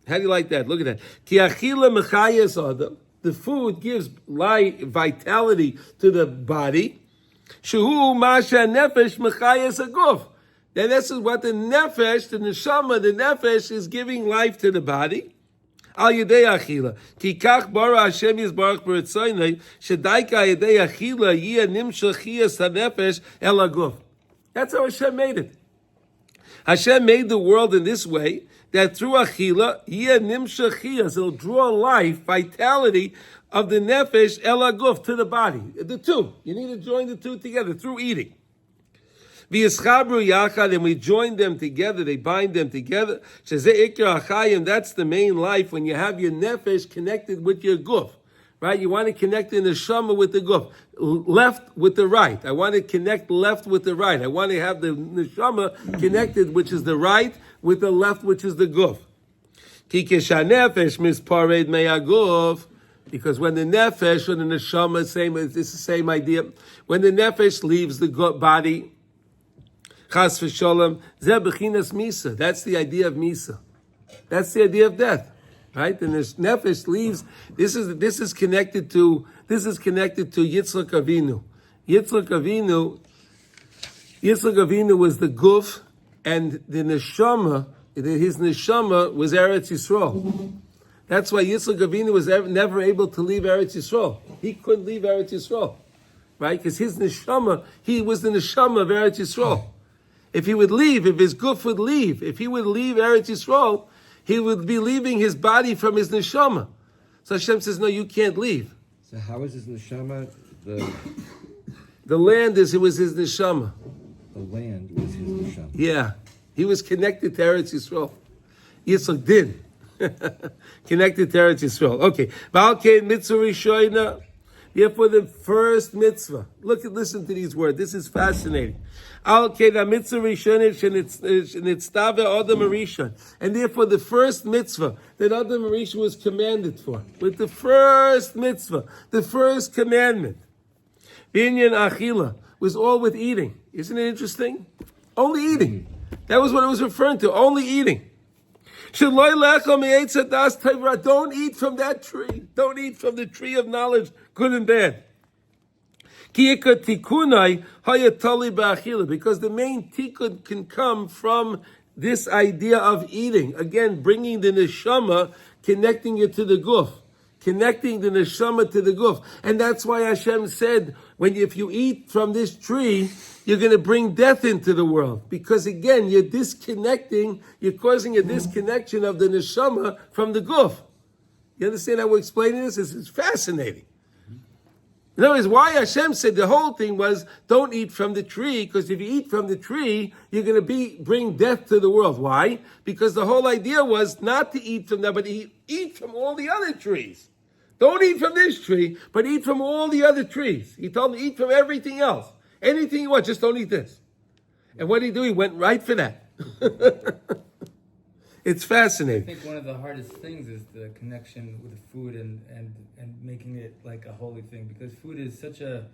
How do you like that? Look at that. Ki achila mechayes adam. The food gives life, vitality to the body. Shehu masha nefesh mechayes haguf. Then this is what the nefesh, the neshama, the nefesh is giving life to the body. Al yedei achila. Ki kach bara Hashem yizbarach b'ritzoynei, shedaika yedei achila yiyah nimshach chiyas hanefesh el haguf. That's how Hashem made it. Hashem made the world in this way, that through achila, yiyah nimshach chiyas, it'll draw life, vitality of the nefesh el haguf to the body. The two. You need to join the two together through eating. And we join them together, they bind them together. That's the main life, when you have your nefesh connected with your guf. Right? You want to connect the neshama with the guf. Left with the right. I want to connect left with the right. I want to have the neshama connected, which is the right, with the left, which is the guf. Because when the nefesh or the neshama, it's the same idea. When the nefesh leaves the body, Chas v'sholem, zeh b'chinas misa. That's the idea of misa. That's the idea of death, right? And this nefesh leaves. This is connected to Yitzchak Avinu. Yitzchak Avinu was the guf, and the neshama, his neshama was Eretz Yisrael. That's why Yitzchak Avinu was never able to leave Eretz Yisrael. He couldn't leave Eretz Yisrael, right? Because his neshama, he was the neshama of Eretz Yisrael. If he would leave, if his guf would leave, if he would leave Eretz Yisrael, he would be leaving his body from his neshama. So Hashem says, no, you can't leave. So how is his neshama? The land it was his neshama. The land was his neshama. Yeah. He was connected to Eretz Yisrael. Yitzchak did. Connected to Eretz Yisrael. Okay. Balkein mitzvah rishoyna. Therefore, the first mitzvah. Listen to these words. This is fascinating. Alkein mitzvah rishoyna shenitztave Adam Rishon. And therefore, the first mitzvah that Adam Rishon was commanded for, with the first mitzvah, the first commandment, binyan achila, was all with eating. Isn't it interesting? Only eating. That was what it was referring to. Only eating. Don't eat from that tree. Don't eat from the tree of knowledge, good and bad. Because the main tikkun can come from this idea of eating. Again, bringing the neshama, connecting it to the guf. Connecting the neshama to the guf. And that's why Hashem said, if you eat from this tree, you're going to bring death into the world. Because again, you're causing a disconnection of the neshama from the guf. You understand how we're explaining this? It's fascinating. In other words, why Hashem said the whole thing was, don't eat from the tree, because if you eat from the tree, you're going to bring death to the world. Why? Because the whole idea was not to eat from that, but eat from all the other trees. Don't eat from this tree, but eat from all the other trees. He told me, eat from everything else. Anything you want, just don't eat this. And what did he do? He went right for that. It's fascinating. I think one of the hardest things is the connection with food and making it like a holy thing, because food is such a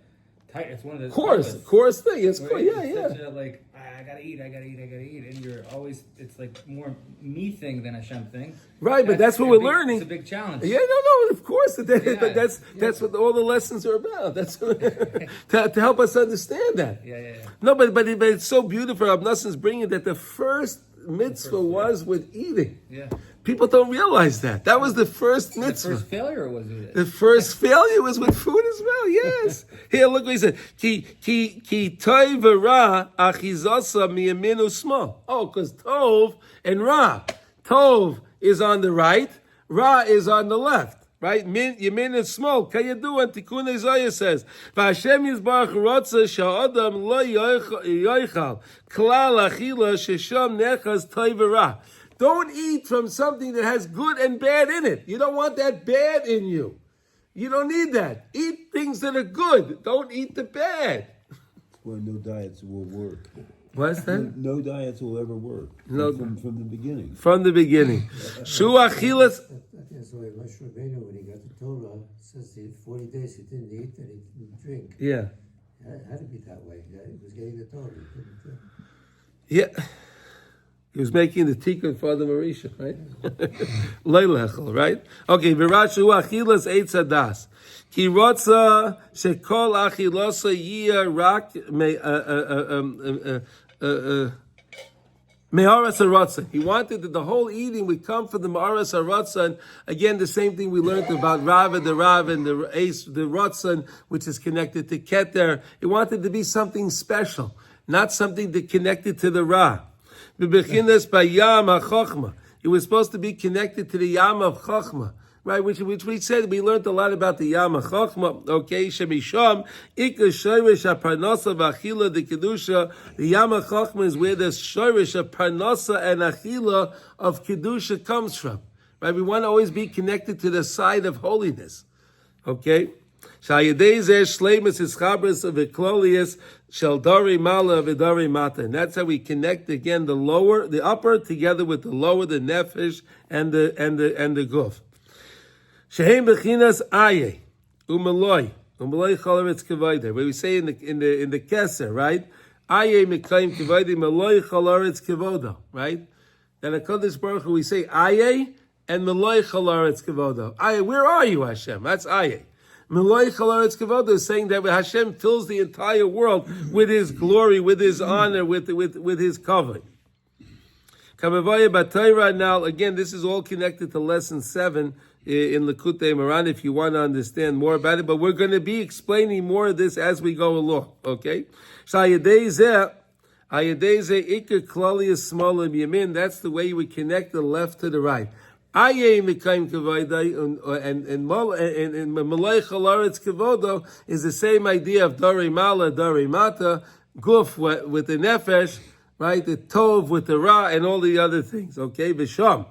tight. It's one of the course thing. It's right? cool. Yeah. Such a, like, I gotta eat, and you're always. It's like more me thing than a Hashem thing. Right, but that's what we're learning. It's a big challenge. Yeah, no, of course. But that's what all the lessons are about. That's to help us understand that. Yeah. No, but it's so beautiful. Abnassan's bringing that the first mitzvah was with eating. Yeah. People don't realize that. That was the first mitzvah. The first failure was with it. The first failure was with food as well, yes. Here, look what he said. Ki tov v'ra achizasa miyamin u'smal. Oh, because tov and ra. Tov is on the right, ra is on the left. Right? Yamin and small. Kayadu and Tikkun Isaiah says, V'Hashem Yisbarach Rotza Sha'adam lo yoichal klal achila shesham nechaz tov v'ra. Don't eat from something that has good and bad in it. You don't want that bad in you. You don't need that. Eat things that are good. Don't eat the bad. Well, no diets will work. What's that? No diets will ever work. No. From the beginning. From the beginning. Shu achilas. That's why Moshe Rabbeinu, when he got the Torah, says he 40 days he didn't eat and he didn't drink. Yeah. It had to be that way. He was getting the Torah. Yeah. He was making the tikkun for the Marisha, right? Leilechel, right? Okay, Virashu achilas eitz hadas. Ki rotza shekol achilasa yia rak me'aras harotza. He wanted that the whole eating would come from the me'aras harotza. And again, the same thing we learned about Rav and the Rotzen, which is connected to Keter. He wanted to be something special, not something that connected to the Ra. It was supposed to be connected to the Yam of Chachma, right? Which we said, we learned a lot about the Yam of Chachma. Okay, Shemisham, Ika Shoirish HaParnasa V'Achila the Kedusha. The Yam of Chachma is where the Shoirish HaParnasa and Achila of Kedusha comes from, right? We want to always be connected to the side of holiness, okay? And that's how we connect again the upper together with the lower, the nefesh and the guf. Shehem bechinas aye umaloi chalaretz kavayda. Where we say in the keser, right? Aye mekayim kavayda maloi chalaretz kavoda, right? Then a Kodesh Baruch Hu we say aye and maloi chalaretz kavoda. Aye, where are you, Hashem? That's aye. Meloi Chalaretz Kavod is saying that Hashem fills the entire world with His glory, with His honor, with His cover. Kamavaya Batayra. Now, again, this is all connected to lesson 7 in Likutey Moran. If you want to understand more about it, but we're going to be explaining more of this as we go along. Okay. That's the way you would connect the left to the right. Aye mekayim kavayda and Malay Chalaretz Kavodo is the same idea of Dori Mala, Dori Mata, Guf with the Nefesh, right? The Tov with the Ra and all the other things. Okay, Visham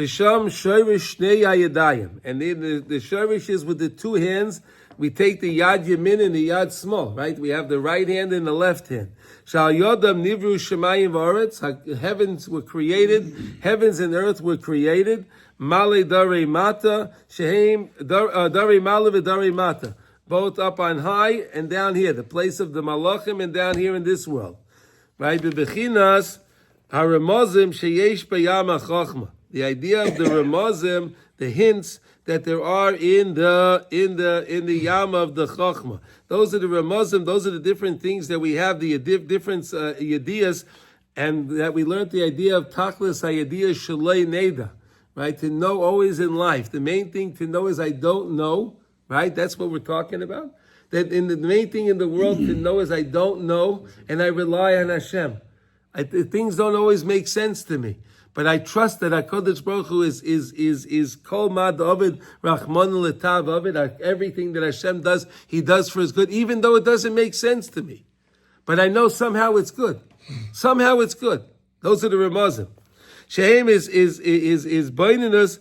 B'sham shorish shnei hayadayim. And then the shorish is with the two hands. We take the yad yamin and the yad small, right? We have the right hand and the left hand. Shal yodam nivru shemayim v'aretz. Heavens were created. Heavens and earth were created. Male dare mata. Shehem dare male v'dare mata. Both up on high and down here. The place of the malachim and down here in this world. Right? Bebechinas haramazim sheyesh bayam hachachma. The idea of the ramazim, the hints that there are in the yam of the chachma. Those are the ramazim. Those are the different things that we have, the different yediyas, and that we learned the idea of tachlis hayediyah shalei neda, right? To know always in life. The main thing to know is I don't know, right? That's what we're talking about. That the main thing in the world to know is I don't know, and I rely on Hashem. Things don't always make sense to me. But I trust that HaKadosh Baruch Hu is Kol Mad Ovid Rachman L'Tav Ovid. Everything that Hashem does, He does for His good, even though it doesn't make sense to me. But I know somehow it's good. Somehow it's good. Those are the Ramazim. Shehem is Baininus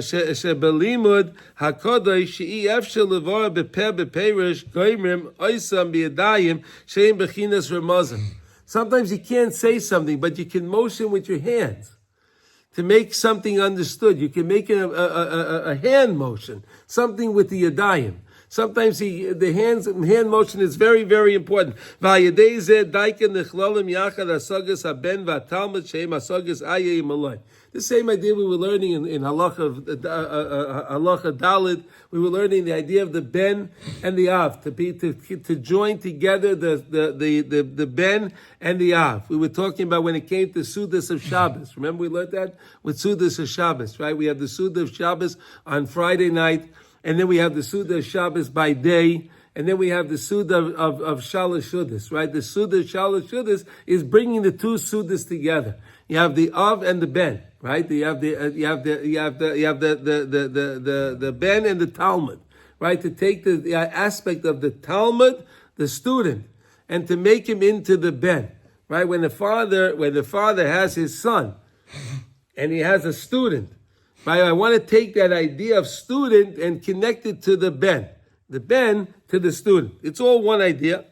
Shebelimud HaKadosh She'i Efshel Levara Bepeh Beperish Goimrim Oisam B'Yadayim Shehem Bechinas Ramazim. Sometimes you can't say something, but you can motion with your hands to make something understood. You can make a hand motion, something with the yadayim. Sometimes the hand motion is very, very important. The same idea we were learning in Halacha Dalid. We were learning the idea of the Ben and the Av, to join together the Ben and the Av. We were talking about when it came to Sudas of Shabbos. Remember we learned that? With Sudas of Shabbos, right? We have the Suda of Shabbos on Friday night, and then we have the Suda of Shabbos by day, and then we have the Suda of Shalosh Shudas, right? The Suda of Shalosh Shudas is bringing the two Sudas together. You have the Av and the Ben, right? You have the Ben and the Talmud, right? To take the aspect of the Talmud, the student, and to make him into the Ben, right? When the father has his son, and he has a student, right? I want to take that idea of student and connect it to the Ben to the student. It's all one idea.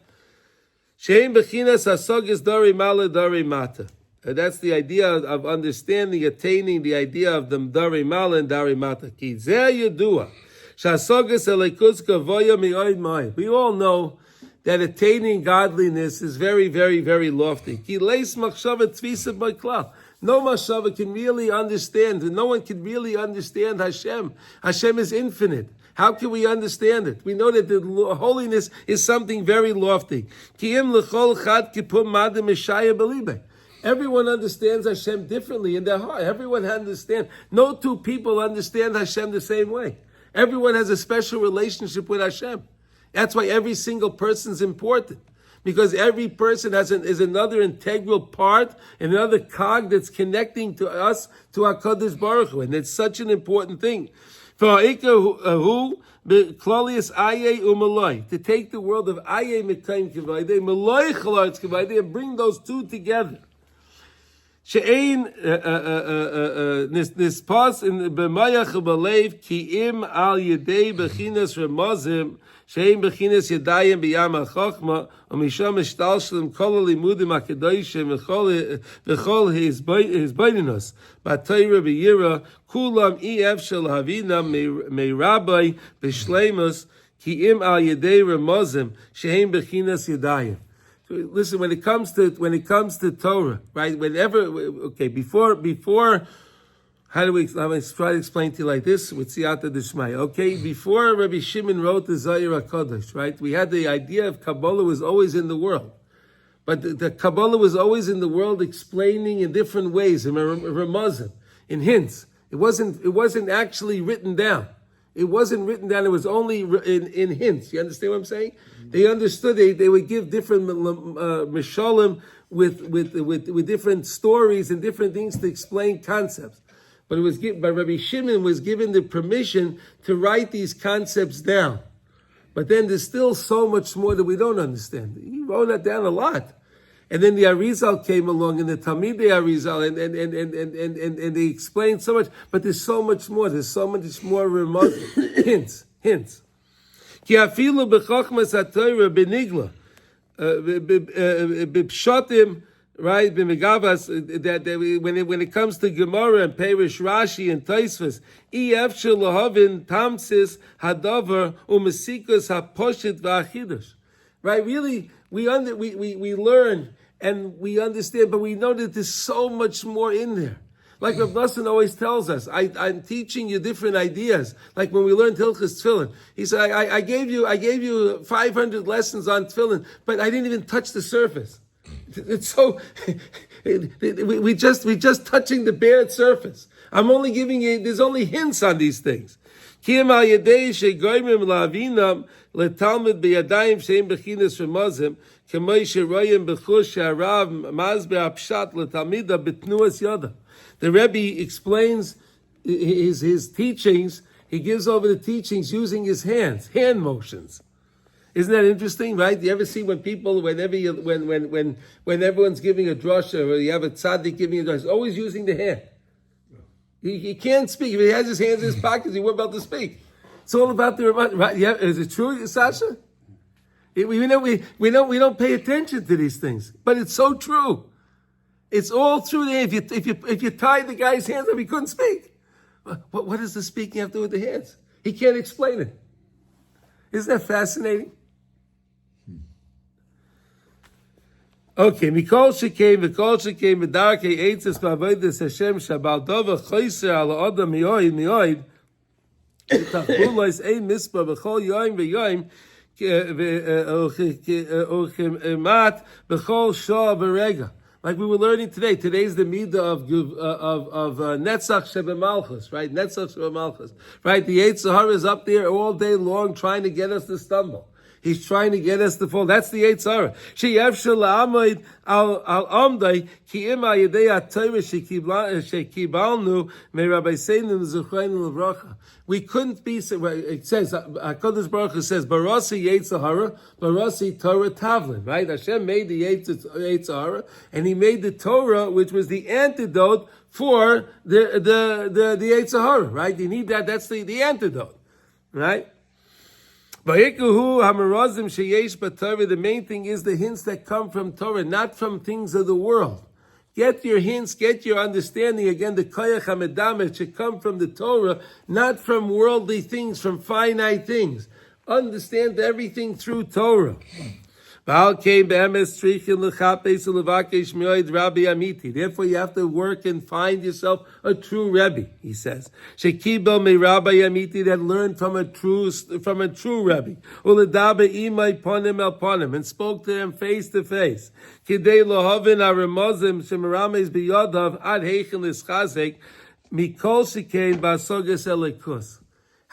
Shein bechinas hasogis dari mala dari mata. That's the idea of understanding, attaining the idea of the dari mala and dari mata. Ki zeh yedua shasogis elikus kavoya mi'oid mai. We all know that attaining godliness is very, very, very lofty. Ki leis machshava tvisa b'klal. No machshava can really understand, and no one can really understand Hashem. Hashem is infinite. How can we understand it? We know that the holiness is something very lofty. Everyone understands Hashem differently in their heart. Everyone understands. No two people understand Hashem the same way. Everyone has a special relationship with Hashem. That's why every single person is important. Because every person is another integral part, and another cog that's connecting to us, to HaKadosh Baruch Hu. And it's such an important thing. To take the world of Aye Mitayim Kavayde, Malay Chalarz Kavayde, and bring those two together. She'ein nispas in b'mayach b'leiv ki im al yedei b'chinas remazim she'ein b'chinas yadayim b'yam ha'chachma u'misham eshtal shalem kol ha'limudim ha'kedoshim v'chol hizbaininus b'tayra b'yira kulam ef shel havina me'rabai b'shleimus ki im al yedei remazim she'ein b'chinas yadayim. Listen, when it comes to Torah, right? Before, let me try to explain to you like this with Siyata D'Shmaya. Okay, before Rabbi Shimon wrote the Zohar HaKadosh, right? We had the idea of Kabbalah was always in the world, but the Kabbalah was always in the world, explaining in different ways, in Ramazim, in hints. It wasn't actually written down. It wasn't written down. It was only in hints. You understand what I'm saying? They understood. They would give different mishalim with different stories and different things to explain concepts. But Rabbi Shimon was given the permission to write these concepts down. But then there's still so much more that we don't understand. He wrote that down a lot. And then the Arizal came along, and the Talmidei Arizal, and they explained so much. But there's so much more. There's so much more remote hints. Ki afilu b'chokhmas haTorah benigla, b'pshatim, right? B'megavas, that when it comes to Gemara and Perish Rashi and Tosfos, efshel lahavin tamsis hadavar umesikus haposhit v'achidush. Right? Really, we learn and we understand, but we know that there's so much more in there. Like Rav Nosson always tells us, I'm teaching you different ideas. Like when we learned Hilchos Tefillin, he said, I gave you 500 lessons on Tefillin, but I didn't even touch the surface. It's so we just touching the bare surface. I'm only giving you. There's only hints on these things. Letalmud biyadayim sheim bechinas remazim k'may sheroyim b'chush harav mazbe apshat letalmida b'tnuas yada. The Rebbe explains his teachings. He gives over the teachings using his hands, hand motions. Isn't that interesting, right? You ever see when people, when everyone's giving a drasha, or you have a tzaddik giving a drasha, he's always using the hand. He can't speak. If he has his hands in his pockets, he won't be able to speak. It's all about the right? Yeah, is it true, Sasha? We don't pay attention to these things, but it's so true. It's all through the hand. If you tie the guy's hands up, he couldn't speak. What does the speaking have to do with the hands? He can't explain it. Isn't that fascinating? Okay, Mikol Shekei, Medarkei Eitzes Ba'avodas Hashem Shabal Dova Choyser Al Adam Mioid Tachbulos Ein Mispah B'chol Yoim V'Yoim Uchemat B'chol Shah V'Rega. Like we were learning today. Today's the midah of Netzach Shebemalchus, right? Netzach Shebemalchus, right? The Yetzer Hara is up there all day long trying to get us to stumble. He's trying to get us to fall. That's the Yetzer Hara. She'yevshel la'amoid al amdai ki ima yedei ha'torah shekibalnu me'rabbeinu l'zuchreinu l'vracha. We couldn't be. It says HaKadosh Baruch Hu says Barasi Yetzer Hara, Barasi Torah Tavlin. Right? Hashem made the Yetzer Hara, and He made the Torah, which was the antidote for the Yetzer Hara. Right? You need that. That's the antidote. Right? The main thing is the hints that come from Torah, not from things of the world. Get your hints, get your understanding. Again, the koyach hamedameh should come from the Torah, not from worldly things, from finite things. Understand everything through Torah. Therefore, you have to work and find yourself a true Rebbe, he says. That learned from a true Rebbe. And spoke to them face to face. How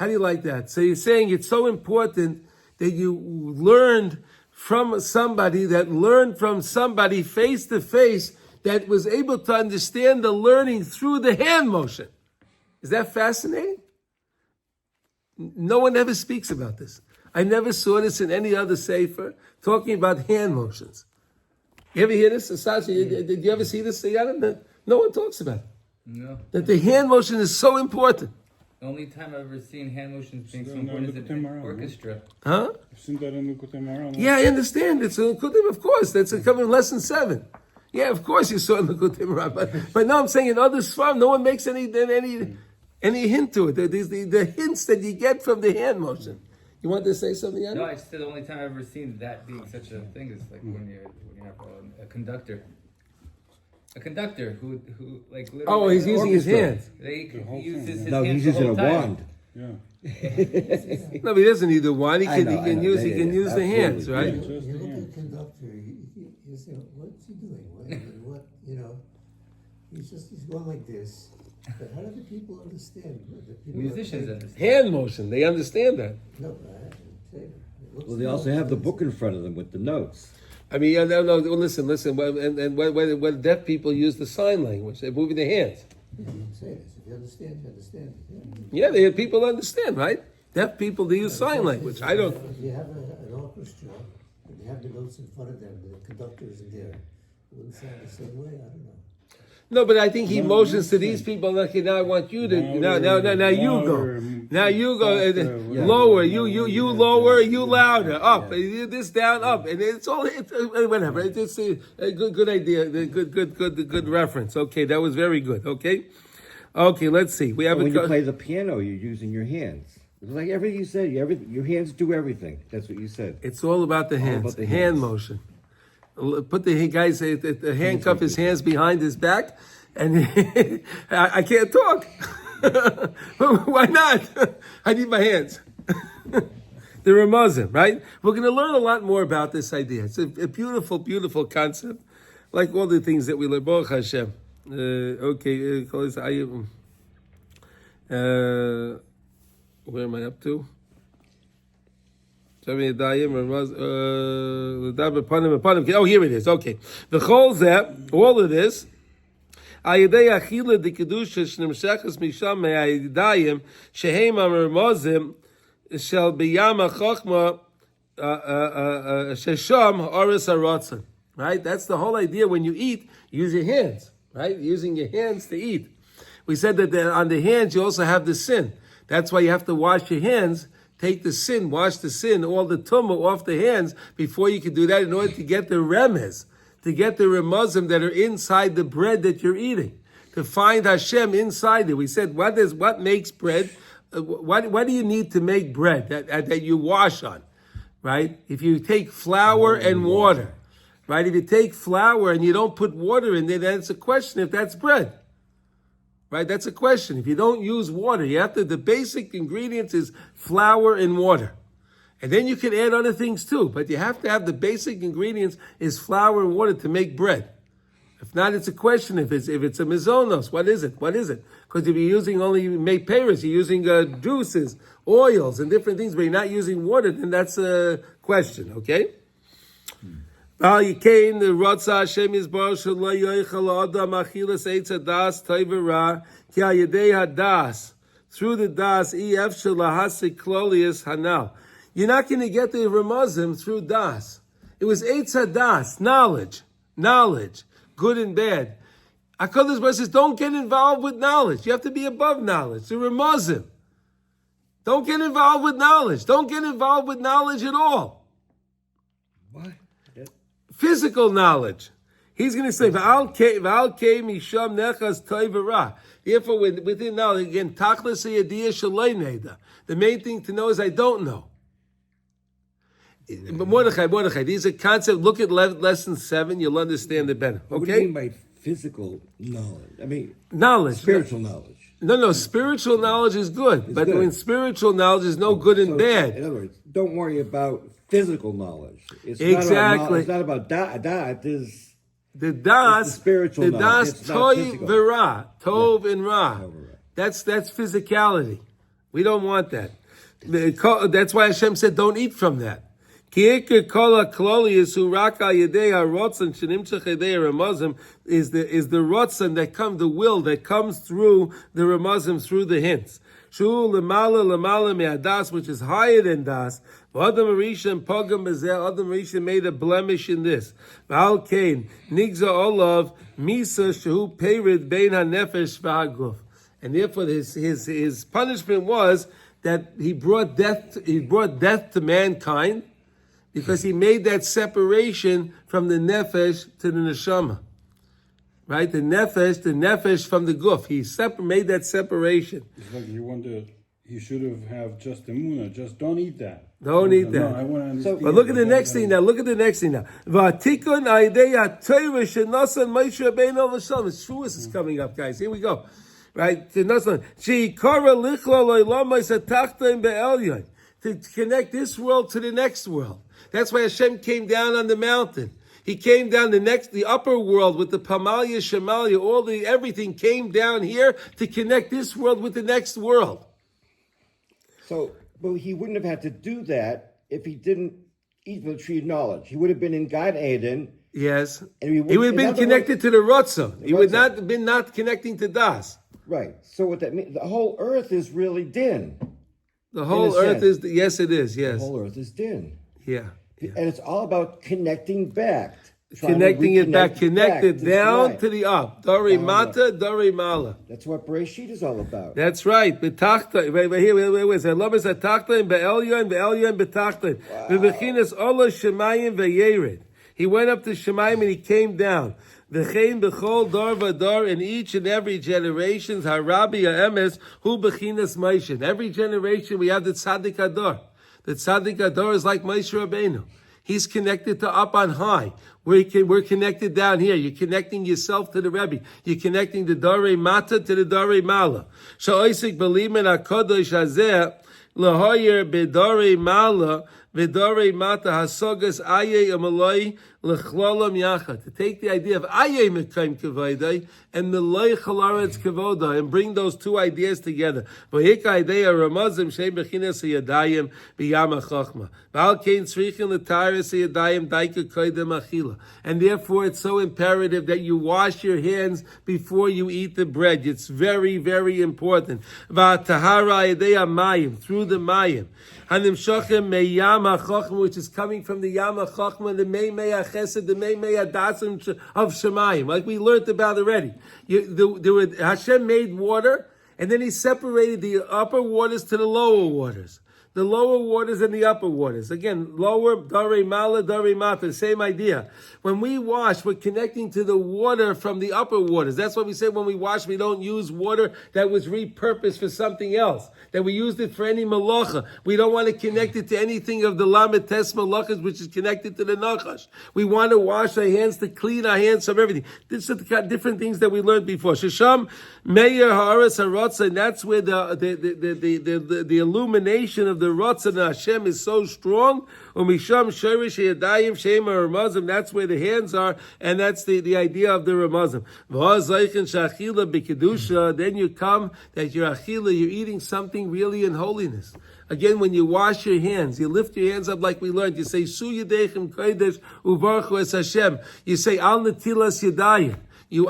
do you like that? So you're saying it's so important that you learned from somebody that learned from somebody face to face that was able to understand the learning through the hand motion. Is that fascinating? No one ever speaks about this. I never saw this in any other sefer talking about hand motions. You ever hear this? Sasha, did you ever see this? No one talks about it. No. That the hand motion is so important. The only time I've ever seen hand motions being so important is in orchestra. Huh? I've seen that in Likutey Halachos. Yeah, I understand. It's a Likutey, of course. That's coming in lesson 7. Yeah, of course you saw it in Likutey Halachos. But no, I'm saying in other svarim, no one makes any hint to it. The hints that you get from the hand motion. You want to say something, Yanni? No, I just said the only time I've ever seen that being such a thing is like when you have a conductor. A conductor who like literally. Oh, he's using his hands. He uses his No, hands he's the using whole a time. wand. Yeah. No, but he doesn't need the wand. He I can know. use Yeah, the absolutely. hands, right? Yeah. You look at the conductor, you say, what's he doing? He's going like this. But how do the people understand? The people Musicians understand. Hand motion. They understand that. No, I have to say, it looks Well, they also have the book in front of them with the notes. I mean, no. Well, listen. And when deaf people use the sign language, they're moving their hands. Yeah, you say this. If you understand, you understand. Yeah, people understand, right? Deaf people, they use sign language. I don't. If you have an orchestra, and you have the notes in front of them, the conductor isn't there. wouldn't sound the same way. I don't know. No, but I think he motions to these people. Okay, now I want you to now you go. Now you go lower. You lower. You louder. Up. This down. Up. And it's all whatever. It's a good idea. Good reference. Okay, that was very good. Okay, let's see. We have when you play the piano, you're using your hands. It's like everything you said. Your hands do everything. That's what you said. It's all about the hands. The hand motion. Put the guys, the handcuff his hands behind his back, and I can't talk. Why not? I need my hands. They're a Muslim, right? We're going to learn a lot more about this idea. It's a beautiful, beautiful concept, like all the things that we learn. Baruch Hashem. Where am I up to? Oh, here it is. Okay. The cholzeh, all of this, ayidei achila de kedusha shnimshachas misham me'ayidayim shehem amermozim shel biyama chochma shesham oris harotzen. Right? That's the whole idea. When you eat, use your hands. Right? Using your hands to eat. We said that on the hands you also have the sin. That's why you have to wash your hands. Take the sin, wash the sin, all the tumah off the hands before you can do that in order to get the remez, to get the remazim that are inside the bread that you're eating, to find Hashem inside it. We said, what makes bread? What do you need to make bread that you wash on, right? If you take flour and water, right? If you take flour and you don't put water in there, then it's a question if that's bread. Right, that's a question. If you don't use water, the basic ingredients is flour and water. And then you can add other things too, but you have to have the basic ingredients is flour and water to make bread. If not, it's a question if it's a mizonos. What is it? Because if you're using only make peiros, you're using juices, oils, and different things, but you're not using water, then that's a question, okay? You came the Ratza Hashem Yisbar Shelo Yoichel Adam Achilas Eitz Hadas Toivera Ki Hayidei Hadas through the Das Ef Shelahasik Klolius Hanal. You're not going to get the Ramazim through Das. It was Eitz Hadas, knowledge, good and bad. HaKadosh Baruch Hu says, don't get involved with knowledge. You have to be above knowledge. The Ramazim. Don't get involved with knowledge. Don't get involved with knowledge at all. What? Physical knowledge. He's going to say, Therefore, within knowledge, again, the main thing to know is I don't know. But Mordechai, these are concepts. Look at lesson 7, you'll understand it better. Okay? What do you mean by physical knowledge? I mean, knowledge. Spiritual knowledge. No, spiritual knowledge is good. But when spiritual knowledge is no good and bad. In other words, don't worry about physical knowledge. It's exactly. It's not about da. It's the das, it's the spiritual the knowledge. das tov and ra. That's physicality. We don't want that. That's why Hashem said, don't eat from that. Is the rotzen that comes, the will that comes through the ramazim, through the hints. Which is higher than das. Adam Rishon made a blemish in this. And therefore his punishment was that he brought death to mankind, because he made that separation from the nefesh to the neshama. Right? The nefesh from the guf. He made that separation. It's like he should have just emunah. Just don't eat that. Don't eat that. No, I want to understand. But look at the next thing now. V'atikun aidei ha'torah shenasan Moshe Rabbeinu l'shalom. Shavuos is coming up, guys. Here we go. Right? She'ikara lichlo lo'ilamos hatachton be'elyon. To connect this world to the next world. That's why Hashem came down on the mountain. He came down the upper world with the Pamalia, Shemalia, everything came down here to connect this world with the next world. So, but he wouldn't have had to do that if he didn't eat from the tree of knowledge. He would have been in Gan Eden. Yes. And he would have been connected to the Ratzah. He would not have been not connecting to Das. Right. So what that means, the whole earth is really din. The whole earth is, yes it is, yes. The whole earth is din. Yeah. And it's all about connecting back. connecting it back, connected to down right. to the up. Dori Down mata, dori mala. That's what Bereshit is all about. That's right. Betachta. Wait. Lomas atachta and be'elyon betachta. Bebechinas ola shemayim ve'yered. He went up to Shemayim and he came down. V'chein b'chol dor v'dor, in each and every generation, harabi ha'emes hu bechinas Moshe. Every generation we have the tzaddik ador. The tzaddik ador is like Moshe Rabbeinu. He's connected to up on high. We're connected down here. You're connecting yourself to the Rebbe. You're connecting the Dorei Mata to the Dorei Mala. Sha'oisik b'limen ha'kodosh hazeh l'hoyer b'Dorei Mala v'Dorei Mata hasogas aye amaloi l'chlolam yachad. To take the idea of aye mekayim kavodah and meloi chalaretz kavodah and bring those two ideas together. V'hika idea ramazim shei bechinas yadayim b'yam ha'chochma. Ba'al kein tzrichin l'taris yadayim daika koydem achila. And therefore it's so imperative that you wash your hands before you eat the bread. It's very, very important. V'atahara idea mayim, through the mayim. Hanimshochem meyam ha'chochma, which is coming from the yam ha'chochma, the meimei ha'chesed, the meimei ha'dasim of Shemayim, like we learned about already. Hashem made water, and then He separated the upper waters to the lower waters. The lower waters and the upper waters. Again, lower, Darei Mala, Darei Mata, same idea. When we wash, we're connecting to the water from the upper waters. That's what we say when we wash, we don't use water that was repurposed for something else, that we used it for any malacha. We don't want to connect it to anything of the Lamed Tes malachas, which is connected to the Nachash. We want to wash our hands to clean our hands from everything. These are the different things that we learned before. Shesham Meir Haaretz Harotza, and that's where the illumination of the Ratzon Hashem is so strong. Umisham Sherish Yadayim Shema Ramazim. That's where the hands are, and that's the idea of the Ramazim. Then you come that you're achila, you're eating something really in holiness. Again, when you wash your hands, you lift your hands up like we learned. You say Su Yadechem Kodesh Uvarchu Es Hashem. You say Al Netilas Yadayim.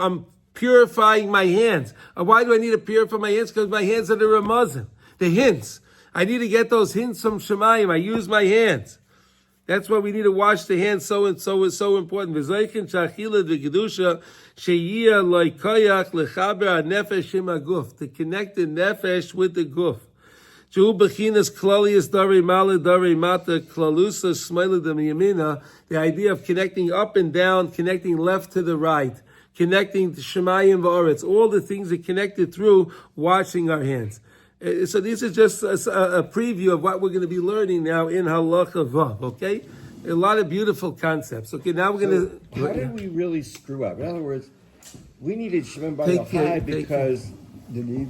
I'm purifying my hands. Why do I need to purify my hands? Because my hands are the Ramazim, the hints. I need to get those hints from Shemayim. I use my hands. That's why we need to wash the hands. So and so is so important. To connect the nefesh with the guf. The idea of connecting up and down, connecting left to the right, connecting to Shemayim v'aretz. All the things are connected through washing our hands. So this is just a preview of what we're going to be learning now in Halacha Vav, okay? A lot of beautiful concepts. Okay, now we're going to... How did we really screw up? In other words, we needed Shimon Bar Yochai because we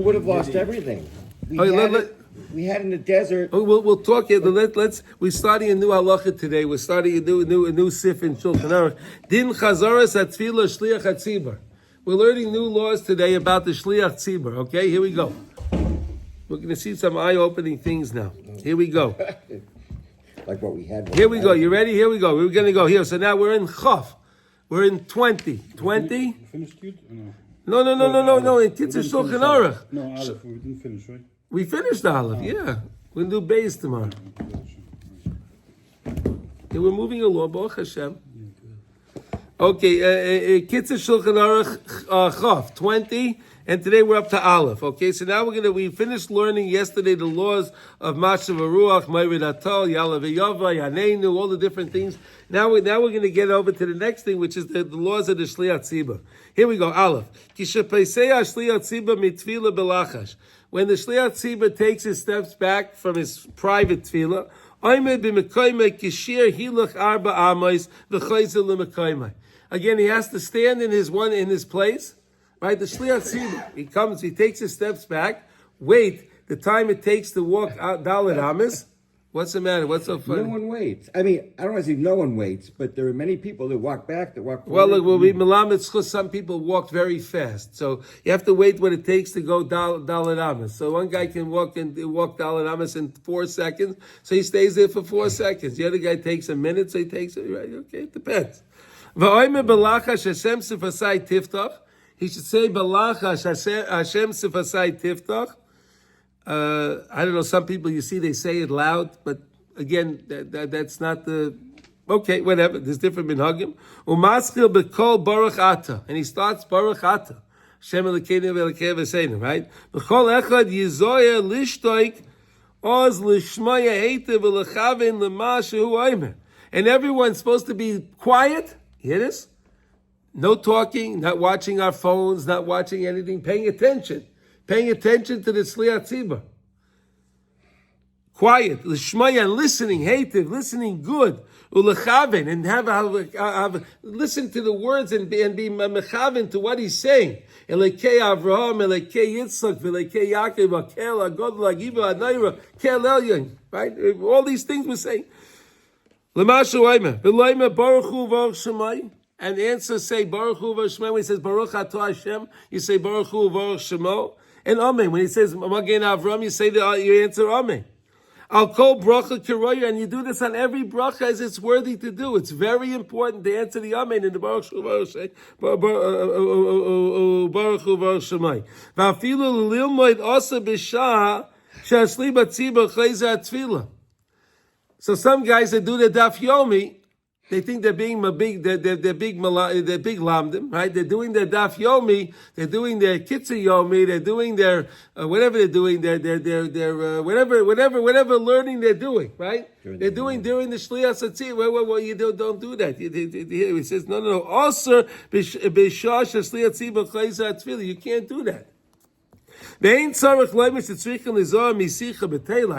would have lost everything. We had in the desert... We'll talk here. We're starting a new Halacha today. We're starting a new Sif in Shulchan Aruch. Din Chazaras HaTfilah Shliach HaTzibur. We're learning new laws today about the Shliach Tzibur. Okay, here we go. We're going to see some eye-opening things now. Here we go. Like what we had. Here we go. You ready? Here we go. We're going to go here. So now we're in Chaf. We're in 20. 20? You finished Yud? No. In Kitzur Shulchan Aruch. No, Aleph. We didn't finish, right? We finished the Aleph, yeah. We're going to do Beis tomorrow. Okay, we're moving along. Baruch Hashem. Okay, Kitzur Shulchan Aruch Chaf, 20. And today we're up to Aleph. Okay, so now we finished learning yesterday the laws of Mashav Ruach, Ma'arid Atol, Yalav Yava, Yaneinu, all the different things. Now we're going to get over to the next thing, which is the laws of the Shliach Tzibur. Here we go, Aleph. Kishapeisei Shliach Tzibur mitfila belachash. When the Shliach Tzibur takes his steps back from his private tefillah, Oimed b'mekoymei kishir hilach arba amos v'chayzel l'mekoymei. Again, he has to stand in his place. Right, the Shliach Tzibur, he takes his steps back, wait the time it takes to walk out Dalet Amis. What's the matter? What's so funny? No one waits. I mean, I don't want to say no one waits, but there are many people that walk back, that walk forward. Well, look, we'll be Melamed Schus. Some people walk very fast. So you have to wait what it takes to go Dalet Amis. So one guy can walk Dalet Amis in 4 seconds, so he stays there for 4 seconds. The other guy takes a minute, so he takes it, right? Okay, it depends. V'oime belachash Hashem sifasai tiftach. He should say, Balachash Hashem Sifasai Tiftach. I don't know, some people, you see, they say it loud, but again, that's not the Okay, whatever. There's different minhagim. Umaskil b'kol baruch ata, and he starts baruch ata. Shem Elokeinu v'Elokei Avosseinu, right? B'chol echad yizoya lishtoik oz lishmaya heitev v'lechaven lema shehu omer. And everyone's supposed to be quiet. You hear this? No talking, not watching our phones, not watching anything, paying attention to the Shliach Tzibur. Quiet, l'shmaya, and listening, heitev, listening good, ulechaven, and have listen to the words and be mechaven to what he's saying. Elekei Avraham, Elekei Yitzchak, Elekei Yaakov, Akel, Agodl, Agiva, Anayra, Kel Elyon, right? All these things we're saying. L'mashu Omer, v'loimer Baruch Hu Baruch Shemai, and answer say Baruch Hu Baruch Shemai. When he says Baruch Atah Hashem, you say Baruch Hu Baruch Shemo, and Amen. When he says Magen Avram, you say you answer Amen. I'll call bracha kiroya, and you do this on every bracha as it's worthy to do. It's very important to answer the amen in the Baruch Hu Baruch Shemai. Va'afilu lilmoid also b'shah she'asli b'tzibur chayza atfila. So some guys that do the daf yomi, they think they're being big lamdim, right? They're doing their daf yomi, they're doing their kitzur yomi, they're doing their whatever they're doing, their whatever learning they're doing, right? They're doing during the Shliach Satzir. Well, you don't do that. He says no. Also, b'shash Shliach Tzibur chayza atfila. You can't do that. I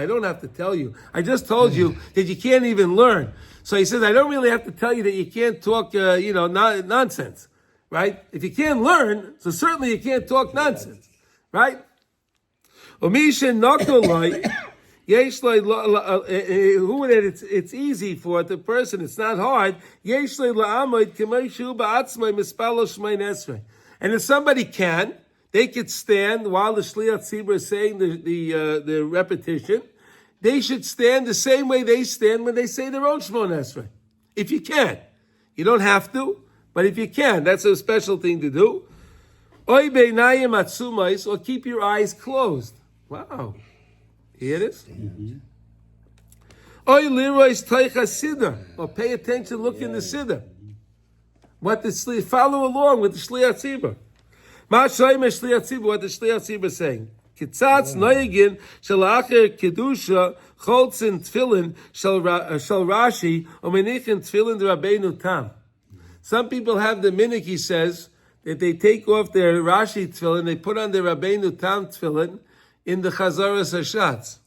don't have to tell you. I just told you that you can't even learn. So he says, I don't really have to tell you that you can't talk, nonsense, right? If you can't learn, so certainly you can't talk nonsense, right? It's easy for the person. It's not hard. And if somebody can, they could stand while the Shliach Tzibur is saying the repetition. They should stand the same way they stand when they say their own Shmoneh Esrei. If you can. You don't have to, but if you can, that's a special thing to do. Oy beinayim atzumais, or keep your eyes closed. Wow. Hear this? Oy lirois teicha siddur, or pay attention, look in the siddur. Follow along with the Shliach Tzibur. What the Shliach Tzibur is saying. Kitzatz noyegin shel acher kedusha cholzin tefillin shel Rashi umenichin tefillin de Rabbeinu Tam. Some people have the minhag, he says, that they take off their Rashi tefillin, they put on their Rabbeinu Tam tefillin in the Chazaras Hashatz.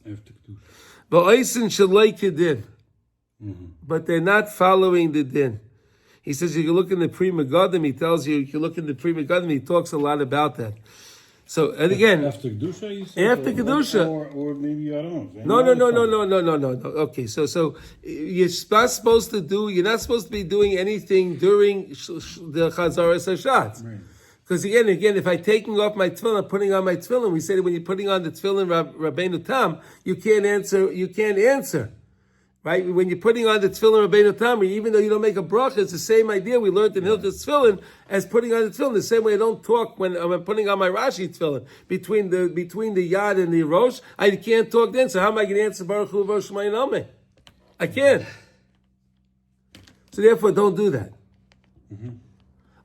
V'oisin sheloi kedin, but they're not following the din. He says you can look in the Pri Megadim. He tells you can look in the Pri Megadim. He talks a lot about that. So, and again, after Kedusha, you said? After Kedusha. Or maybe, I don't know. No. Okay, so you're not supposed to be doing anything during the Chazaras Hashatz. Right. Because again, if I'm taking off my tefillin, putting on my tefillin, we say that when you're putting on the tefillin Rabbeinu Tam, you can't answer. Right? When you're putting on the tefillin Rabbeinu Tam, even though you don't make a bracha, it's the same idea we learned in Hilchos Tefillin as putting on the tefillin. The same way I don't talk when I'm putting on my Rashi tefillin. Between the yad and the rosh, I can't talk then. So how am I going to answer Baruch Hu Baruch Shema Amen? I can't. So therefore, don't do that. Mm-hmm.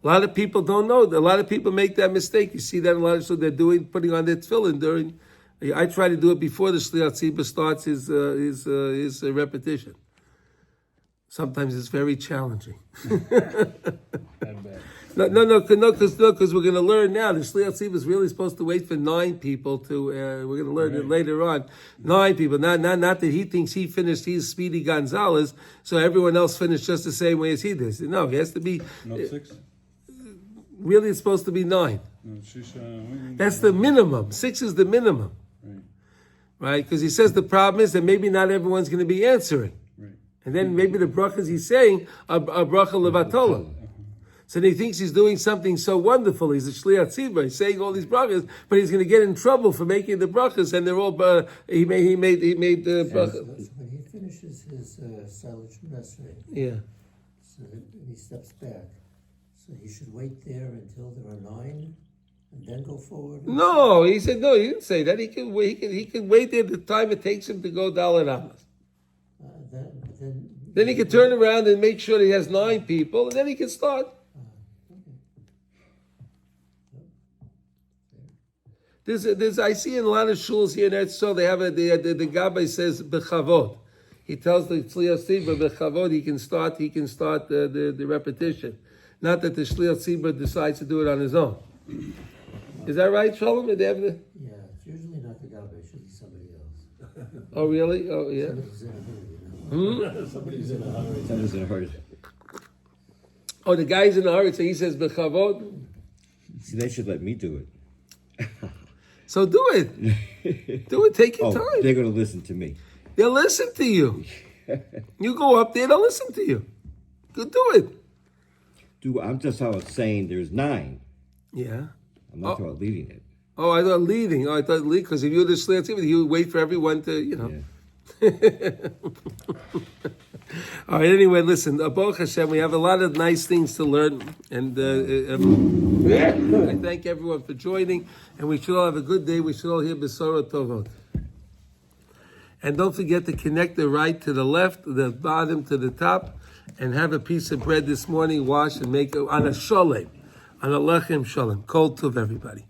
A lot of people don't know. A lot of people make that mistake. You see that a lot of so they're putting on their tefillin during. I try to do it before the Shliach Tzibur starts his repetition. Sometimes it's very challenging. No, because we're going to learn now. The Shliach Tzibur is really supposed to wait for 9 people to. We're going to learn it later on. 9 people, not that he thinks he finished. He's Speedy Gonzalez, so everyone else finished just the same way as he does. No, he has to be. Not 6. Really, it's supposed to be 9. No, that's the minimum. 6 is the minimum. Right? Because he says the problem is that maybe not everyone's going to be answering. Right. And then maybe the brachas he's saying are bracha levatola. So then he thinks he's doing something so wonderful. He's a Shliach Tzibur. He's saying all these brachas, but he's going to get in trouble for making the brachas, and they're all he made the brachas. When he finishes his silent Shemesrei, so he steps back. So he should wait there until there are 9. And then go forward? No, he said no. He didn't say that. He can wait there the time it takes him to go Dalet Amos. Then he can turn around and make sure that he has 9 people, and then he can start. There's I see in a lot of shuls here in Eretz Yisrael, they have the gabbai says bechavod. He tells the Shliach Tzibur bechavod he can start the repetition. Not that the Shliach Tzibur decides to do it on his own. Is that right, Shalom? They have the... Yeah, it's usually not the gabbai, it's usually somebody else. Oh, really? Oh, yeah. Somebody's in a hurry. Somebody's in a hurry. Oh, the guy's in a hurry, so he says bechavod. See, they should let me do it. So do it. Do it. Take your time. They're going to listen to me. They'll listen to you. You go up there, they'll listen to you. Go do it. I'm just saying there's 9. Yeah. I'm not talking about leading it. Oh, I thought leading. Oh, I thought lead, because if you're the Shliach Tzibur, you would wait for everyone to, Yeah. All right, anyway, listen, Baruch Hashem, we have a lot of nice things to learn, and I thank everyone for joining, and we should all have a good day. We should all hear Besorah Tovot. And don't forget to connect the right to the left, the bottom to the top, and have a piece of bread this morning, wash and make it on a sholem, on a lechem sholem. Kol tov, everybody.